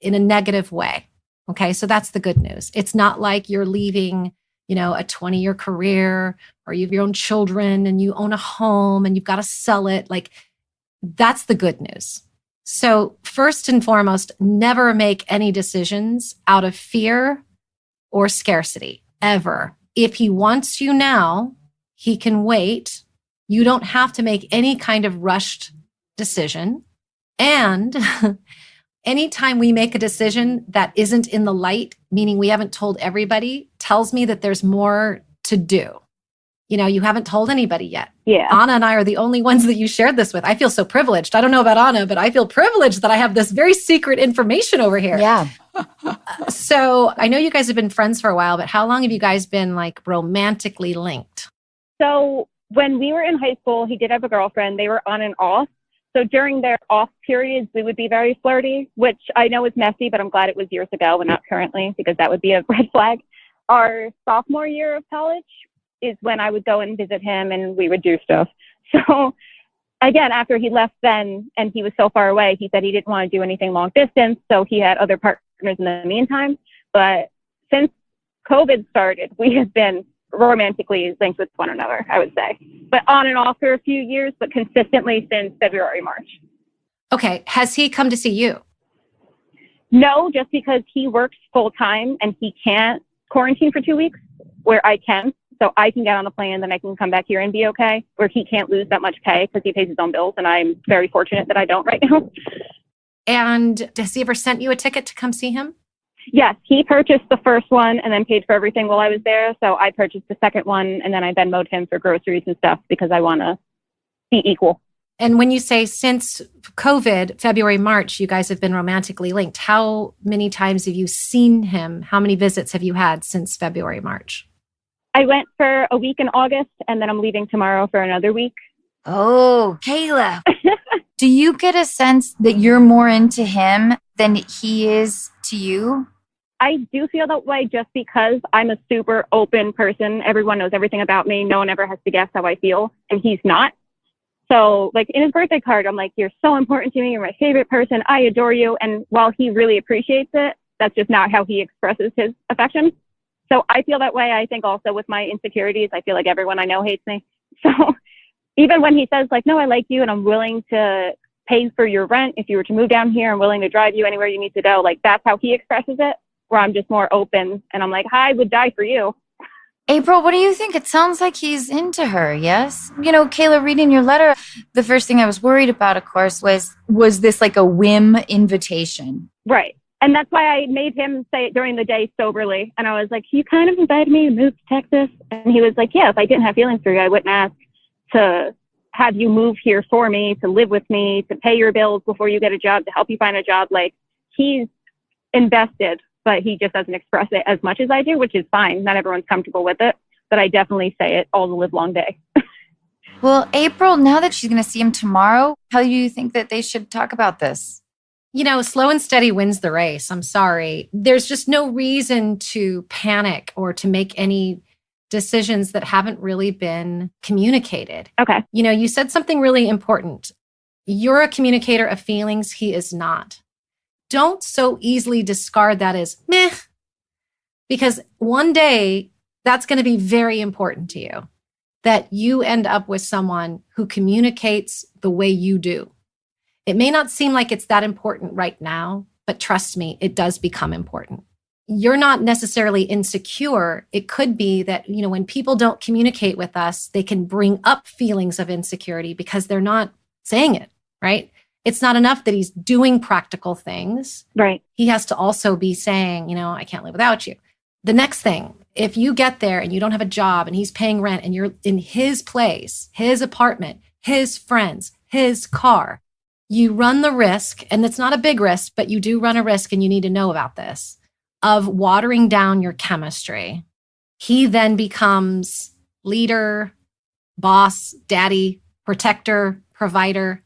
in a negative way. Okay. So that's the good news. It's not like you're leaving, a 20-year career or you have your own children and you own a home and you've got to sell it. Like that's the good news. So first and foremost, never make any decisions out of fear or scarcity ever. If he wants you now, he can wait. You don't have to make any kind of rushed decision. And anytime we make a decision that isn't in the light, meaning we haven't told everybody, tells me that there's more to do. You haven't told anybody yet. Yeah. Anna and I are the only ones that you shared this with. I feel so privileged. I don't know about Anna, but I feel privileged that I have this very secret information over here. Yeah. So I know you guys have been friends for a while, but how long have you guys been like romantically linked? So when we were in high school, he did have a girlfriend. They were on and off. So during their off periods, we would be very flirty, which I know is messy, but I'm glad it was years ago and not currently because that would be a red flag. Our sophomore year of college is when I would go and visit him and we would do stuff. So again, after he left then and he was so far away, he said he didn't want to do anything long distance. So he had other partners in the meantime. But since COVID started, we have been romantically linked with one another, I would say. But on and off for a few years, but consistently since February, March. Okay. Has he come to see you? No, just because he works full time and he can't quarantine for 2 weeks where I can. So I can get on the plane, then I can come back here and be okay. Where he can't lose that much pay because he pays his own bills. And I'm very fortunate that I don't right now. And has he ever sent you a ticket to come see him? Yes, he purchased the first one and then paid for everything while I was there. So I purchased the second one and then I Venmo'd him for groceries and stuff because I want to be equal. And when you say since COVID, February, March, you guys have been romantically linked, how many times have you seen him? How many visits have you had since February, March? I went for a week in August and then I'm leaving tomorrow for another week. Oh, Kayla. Do you get a sense that you're more into him than he is to you? I do feel that way just because I'm a super open person. Everyone knows everything about me. No one ever has to guess how I feel, and he's not. So like in his birthday card, I'm like, you're so important to me. You're my favorite person. I adore you. And while he really appreciates it, that's just not how he expresses his affection. So I feel that way. I think also with my insecurities, I feel like everyone I know hates me. So even when he says like, no, I like you and I'm willing to pay for your rent if you were to move down here, I'm willing to drive you anywhere you need to go. Like that's how he expresses it, where I'm just more open and I'm like, I would die for you. April, what do you think? It sounds like he's into her, yes? Kayla, reading your letter, the first thing I was worried about, of course, was this like a whim invitation? Right. And that's why I made him say it during the day soberly. And I was like, you kind of invited me to move to Texas. And he was like, yeah, if I didn't have feelings for you, I wouldn't ask to have you move here for me, to live with me, to pay your bills before you get a job, to help you find a job. Like he's invested, but he just doesn't express it as much as I do, which is fine. Not everyone's comfortable with it, but I definitely say it all the live long day. Well, April, now that she's going to see him tomorrow, how do you think that they should talk about this? Slow and steady wins the race. I'm sorry. There's just no reason to panic or to make any decisions that haven't really been communicated. Okay. You said something really important. You're a communicator of feelings. He is not. Don't so easily discard that as meh, because one day That's going to be very important to you, that you end up with someone who communicates the way you do. It may not seem like it's that important right now, but trust me, it does become important. You're not necessarily insecure. It could be that, when people don't communicate with us, they can bring up feelings of insecurity because they're not saying it, right? It's not enough that he's doing practical things. Right. He has to also be saying, I can't live without you. The next thing, if you get there and you don't have a job and he's paying rent and you're in his place, his apartment, his friends, his car, you run the risk, and it's not a big risk, but you do run a risk, and you need to know about this, of watering down your chemistry. He then becomes leader, boss, daddy, protector, provider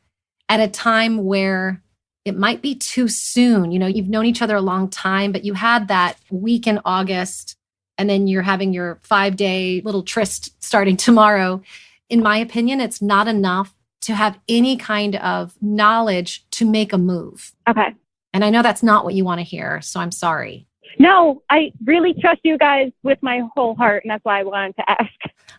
at a time where it might be too soon. You've known each other a long time, but you had that week in August, and then you're having your 5-day little tryst starting tomorrow. In my opinion, it's not enough to have any kind of knowledge to make a move. Okay. And I know that's not what you want to hear, so I'm sorry. No, I really trust you guys with my whole heart, and that's why I wanted to ask.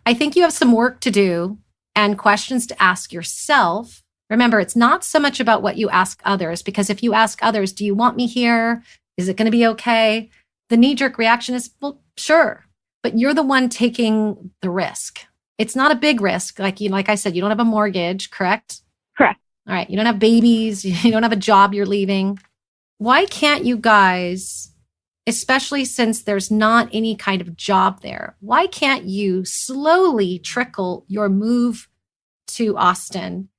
I think you have some work to do and questions to ask yourself. Remember, it's not so much about what you ask others, because if you ask others, do you want me here? Is it going to be okay? The knee-jerk reaction is, well, sure, but you're the one taking the risk. It's not a big risk. Like I said, you don't have a mortgage, correct? Correct. All right. You don't have babies. You don't have a job you're leaving. Why can't you guys, especially since there's not any kind of job there, why can't you slowly trickle your move to Austin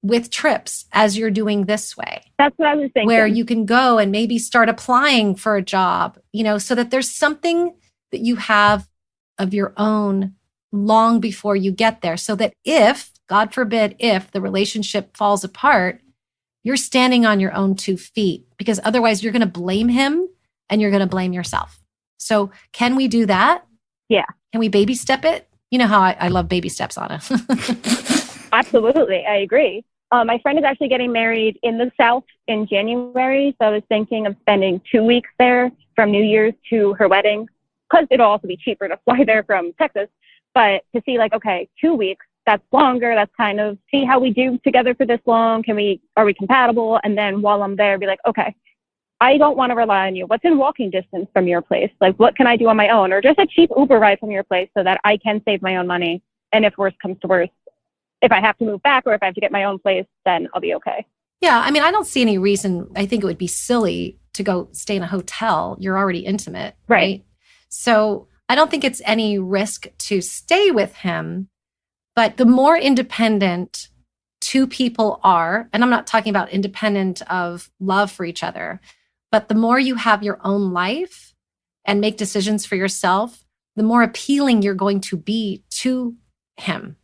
with trips as you're doing this way? That's what I was thinking. Where you can go and maybe start applying for a job, so that there's something that you have of your own long before you get there, so that if, God forbid, if the relationship falls apart, you're standing on your own 2 feet, because otherwise you're going to blame him and you're going to blame yourself. So can we do that? Yeah. Can we baby step it? You know how I love baby steps, Anna. Absolutely. I agree. My friend is actually getting married in the South in January. So I was thinking of spending 2 weeks there from New Year's to her wedding, because it'll also be cheaper to fly there from Texas. But to see 2 weeks, that's longer. That's kind of see how we do together for this long. Are we compatible? And then while I'm there, be like, okay, I don't want to rely on you. What's in walking distance from your place? What can I do on my own? Or just a cheap Uber ride from your place so that I can save my own money. And if worse comes to worse, if I have to move back or if I have to get my own place, then I'll be okay. Yeah. I mean, I don't see any reason. I think it would be silly to go stay in a hotel. You're already intimate. Right? So I don't think it's any risk to stay with him, but the more independent 2 people are, and I'm not talking about independent of love for each other, but the more you have your own life and make decisions for yourself, the more appealing you're going to be to him.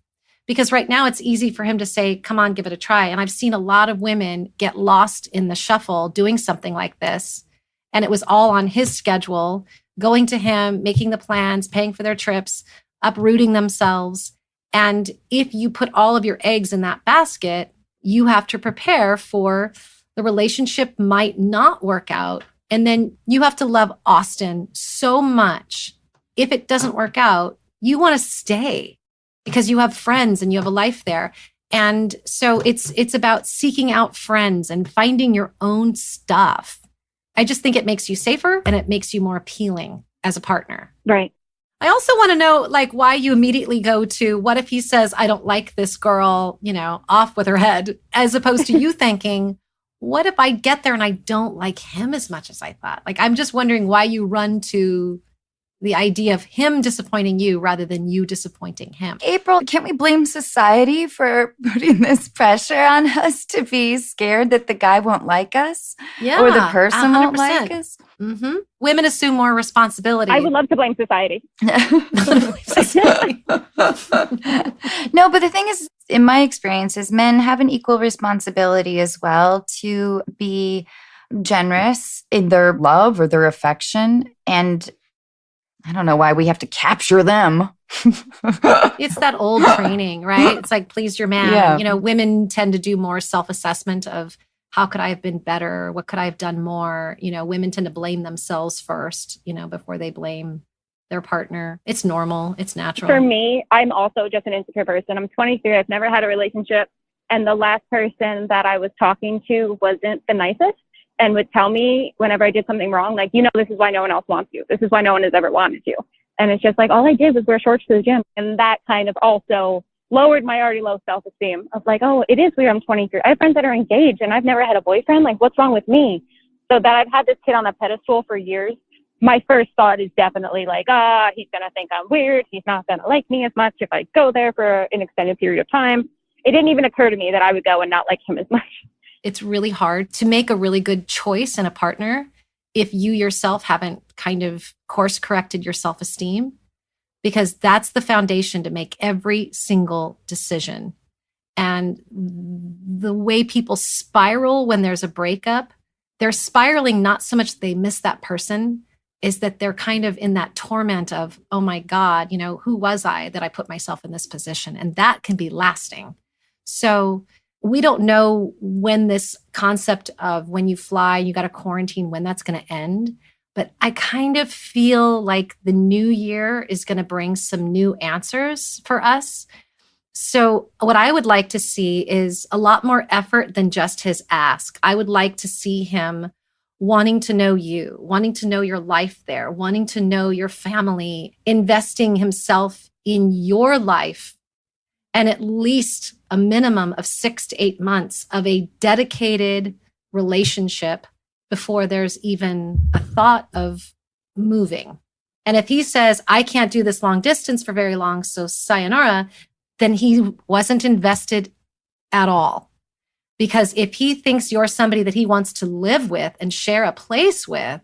Because right now it's easy for him to say, come on, give it a try. And I've seen a lot of women get lost in the shuffle doing something like this. And it was all on his schedule, going to him, making the plans, paying for their trips, uprooting themselves. And if you put all of your eggs in that basket, you have to prepare for the relationship might not work out. And then you have to love Austin so much. If it doesn't work out, you want to stay because you have friends and you have a life there. And so it's about seeking out friends and finding your own stuff. I just think it makes you safer and it makes you more appealing as a partner. Right. I also want to know why you immediately go to, what if he says, I don't like this girl, off with her head, as opposed to you thinking, what if I get there and I don't like him as much as I thought? I'm just wondering why you run to the idea of him disappointing you rather than you disappointing him. April, can't we blame society for putting this pressure on us to be scared that the guy won't like us? Yeah, or the person 100%. won't like us? Mm-hmm. Women assume more responsibility. I would love to blame society. No, but the thing is, in my experiences, men have an equal responsibility as well to be generous in their love or their affection. And I don't know why we have to capture them. It's that old training, right? It's please your man. Yeah. Women tend to do more self-assessment of how could I have been better? What could I have done more? Women tend to blame themselves first, before they blame their partner. It's normal. It's natural. For me, I'm also just an insecure person. I'm 23. I've never had a relationship. And the last person that I was talking to wasn't the nicest and would tell me whenever I did something wrong, like, this is why no one else wants you. This is why no one has ever wanted you. And it's just like, all I did was wear shorts to the gym. And that kind of also lowered my already low self-esteem of like, oh, it is weird. I'm 23. I have friends that are engaged and I've never had a boyfriend. Like, what's wrong with me? So that I've had this kid on a pedestal for years. My first thought is definitely like, he's going to think I'm weird. He's not going to like me as much if I go there for an extended period of time. It didn't even occur to me that I would go and not like him as much. It's really hard to make a really good choice in a partner if you yourself haven't kind of course corrected your self-esteem, because that's the foundation to make every single decision. And the way people spiral when there's a breakup, they're spiraling not so much they miss that person, is that they're kind of in that torment of, oh my God, who was I that I put myself in this position? And that can be lasting. So we don't know when this concept of when you fly, you got to quarantine, when that's going to end. But I kind of feel like the new year is going to bring some new answers for us. So what I would like to see is a lot more effort than just his ask. I would like to see him wanting to know you, wanting to know your life there, wanting to know your family, investing himself in your life, and at least a minimum of 6 to 8 months of a dedicated relationship before there's even a thought of moving. And if he says, I can't do this long distance for very long, so sayonara, then he wasn't invested at all. Because if he thinks you're somebody that he wants to live with and share a place with,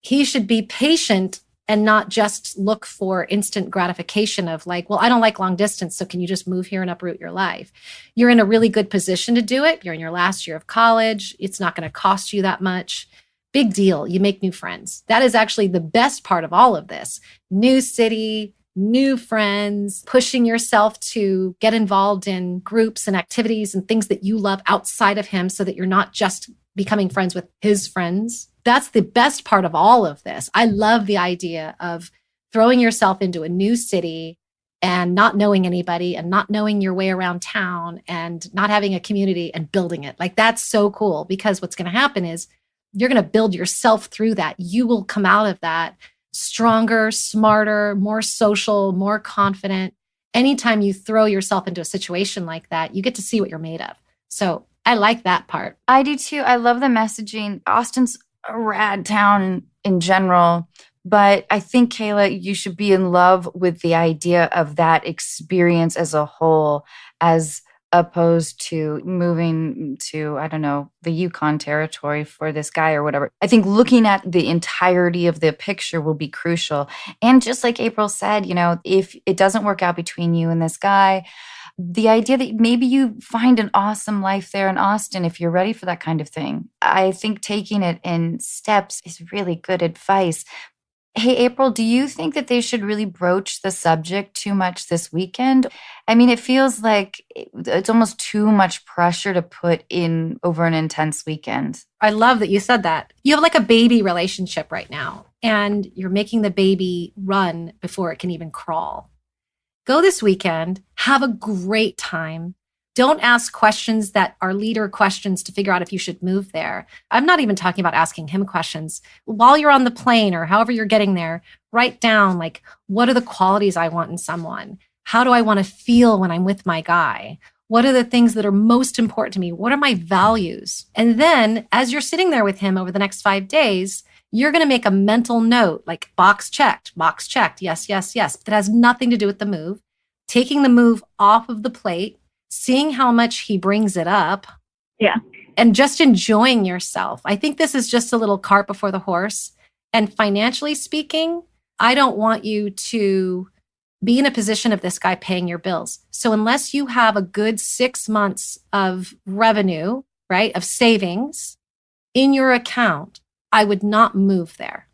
he should be patient and not just look for instant gratification of like, well, I don't like long distance, so can you just move here and uproot your life? You're in a really good position to do it. You're in your last year of college. It's not going to cost you that much. Big deal. You make new friends. That is actually the best part of all of this. New city, new friends, pushing yourself to get involved in groups and activities and things that you love outside of him so that you're not just becoming friends with his friends. That's the best part of all of this. I love the idea of throwing yourself into a new city and not knowing anybody and not knowing your way around town and not having a community and building it. Like, that's so cool, because what's going to happen is you're going to build yourself through that. You will come out of that stronger, smarter, more social, more confident. Anytime you throw yourself into a situation like that, you get to see what you're made of. So I like that part. I do too. I love the messaging. Austin's a rad town in general, but I think, Kayla, you should be in love with the idea of that experience as a whole, as opposed to moving to, I don't know, the Yukon territory for this guy or whatever. I think looking at the entirety of the picture will be crucial. And just like April said, if it doesn't work out between you and this guy, the idea that maybe you find an awesome life there in Austin if you're ready for that kind of thing. I think taking it in steps is really good advice. Hey, April, do you think that they should really broach the subject too much this weekend? I mean, it feels like it's almost too much pressure to put in over an intense weekend. I love that you said that. You have like a baby relationship right now, and you're making the baby run before it can even crawl. Go this weekend, have a great time. Don't ask questions that are leader questions to figure out if you should move there. I'm not even talking about asking him questions. While you're on the plane or however you're getting there, write down, like, what are the qualities I want in someone? How do I want to feel when I'm with my guy? What are the things that are most important to me? What are my values? And then as you're sitting there with him over the next 5 days, you're going to make a mental note, like box checked, yes, yes, yes. But that has nothing to do with the move. Taking the move off of the plate, seeing how much he brings it up. Yeah. And just enjoying yourself. I think this is just a little cart before the horse. And financially speaking, I don't want you to be in a position of this guy paying your bills. So unless you have a good 6 months of revenue, right, of savings in your account, I would not move there.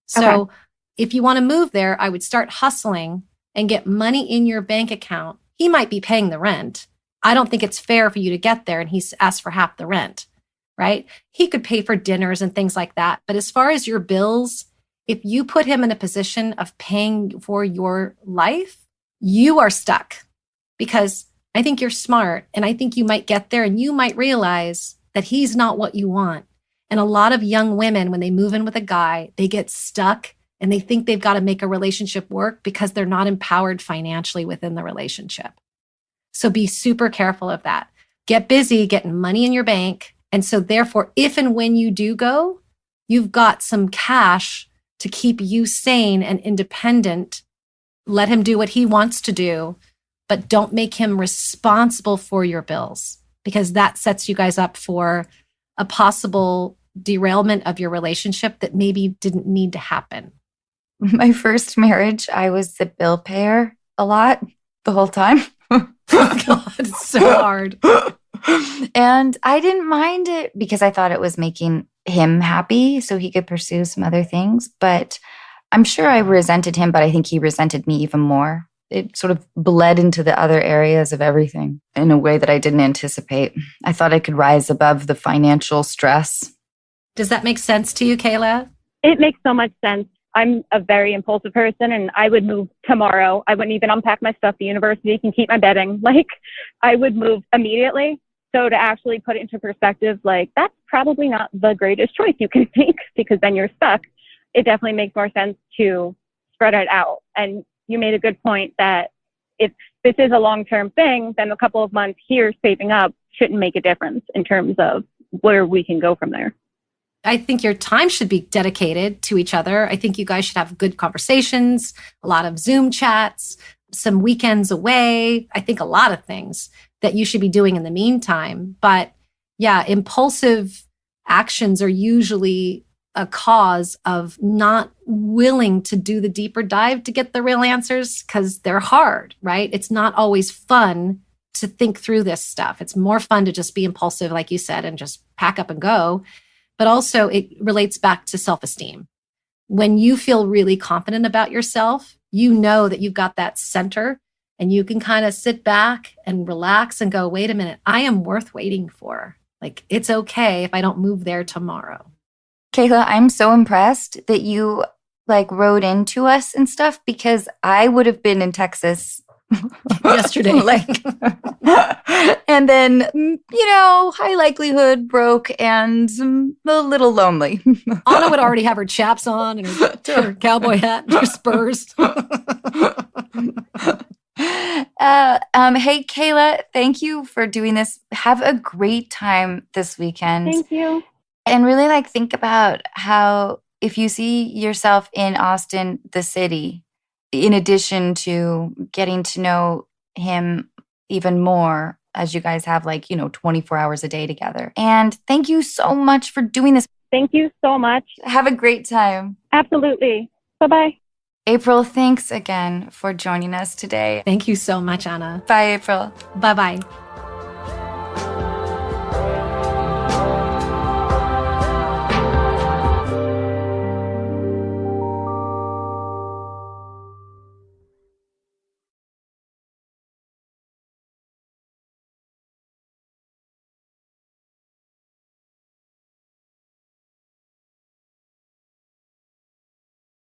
So if you want to move there, I would start hustling and get money in your bank account. He might be paying the rent. I don't think it's fair for you to get there and he's asked for half the rent, right? He could pay for dinners and things like that. But as far as your bills, if you put him in a position of paying for your life, you are stuck, because I think you're smart and I think you might get there and you might realize that he's not what you want. And a lot of young women, when they move in with a guy, they get stuck and they think they've got to make a relationship work because they're not empowered financially within the relationship. So be super careful of that. Get busy getting money in your bank. And so therefore, if and when you do go, you've got some cash to keep you sane and independent. Let him do what he wants to do, but don't make him responsible for your bills, because that sets you guys up for a possible derailment of your relationship that maybe didn't need to happen. My first marriage, I was the bill payer a lot the whole time. Oh God, it's so hard. And I didn't mind it because I thought it was making him happy so he could pursue some other things. But I'm sure I resented him, but I think he resented me even more. It sort of bled into the other areas of everything in a way that I didn't anticipate. I thought I could rise above the financial stress. Does that make sense to you, Kayla? It makes so much sense. I'm a very impulsive person and I would move tomorrow. I wouldn't even unpack my stuff. The university can keep my bedding. Like, I would move immediately. So to actually put it into perspective, like, that's probably not the greatest choice you can make because then you're stuck. It definitely makes more sense to spread it out. And you made a good point that if this is a long-term thing, then a couple of months here saving up shouldn't make a difference in terms of where we can go from there. I think your time should be dedicated to each other. I think you guys should have good conversations, a lot of Zoom chats, some weekends away. I think a lot of things that you should be doing in the meantime. But yeah, impulsive actions are usually a cause of not willing to do the deeper dive to get the real answers because they're hard, right? It's not always fun to think through this stuff. It's more fun to just be impulsive, like you said, and just pack up and go. But also it relates back to self-esteem. When you feel really confident about yourself, you know that you've got that center and you can kind of sit back and relax and go, wait a minute, I am worth waiting for. Like, it's okay if I don't move there tomorrow. Kayla, I'm so impressed that you wrote into us and stuff because I would have been in Texas yesterday. And then, high likelihood broke and a little lonely. Anna would already have her chaps on and her cowboy hat and her spurs. Hey, Kayla, thank you for doing this. Have a great time this weekend. Thank you. And really think about how if you see yourself in Austin, the city, in addition to getting to know him even more as you guys have 24 hours a day together. And thank you so much for doing this. Thank you so much. Have a great time. Absolutely. Bye-bye. April, thanks again for joining us today. Thank you so much, Anna. Bye, April. Bye-bye.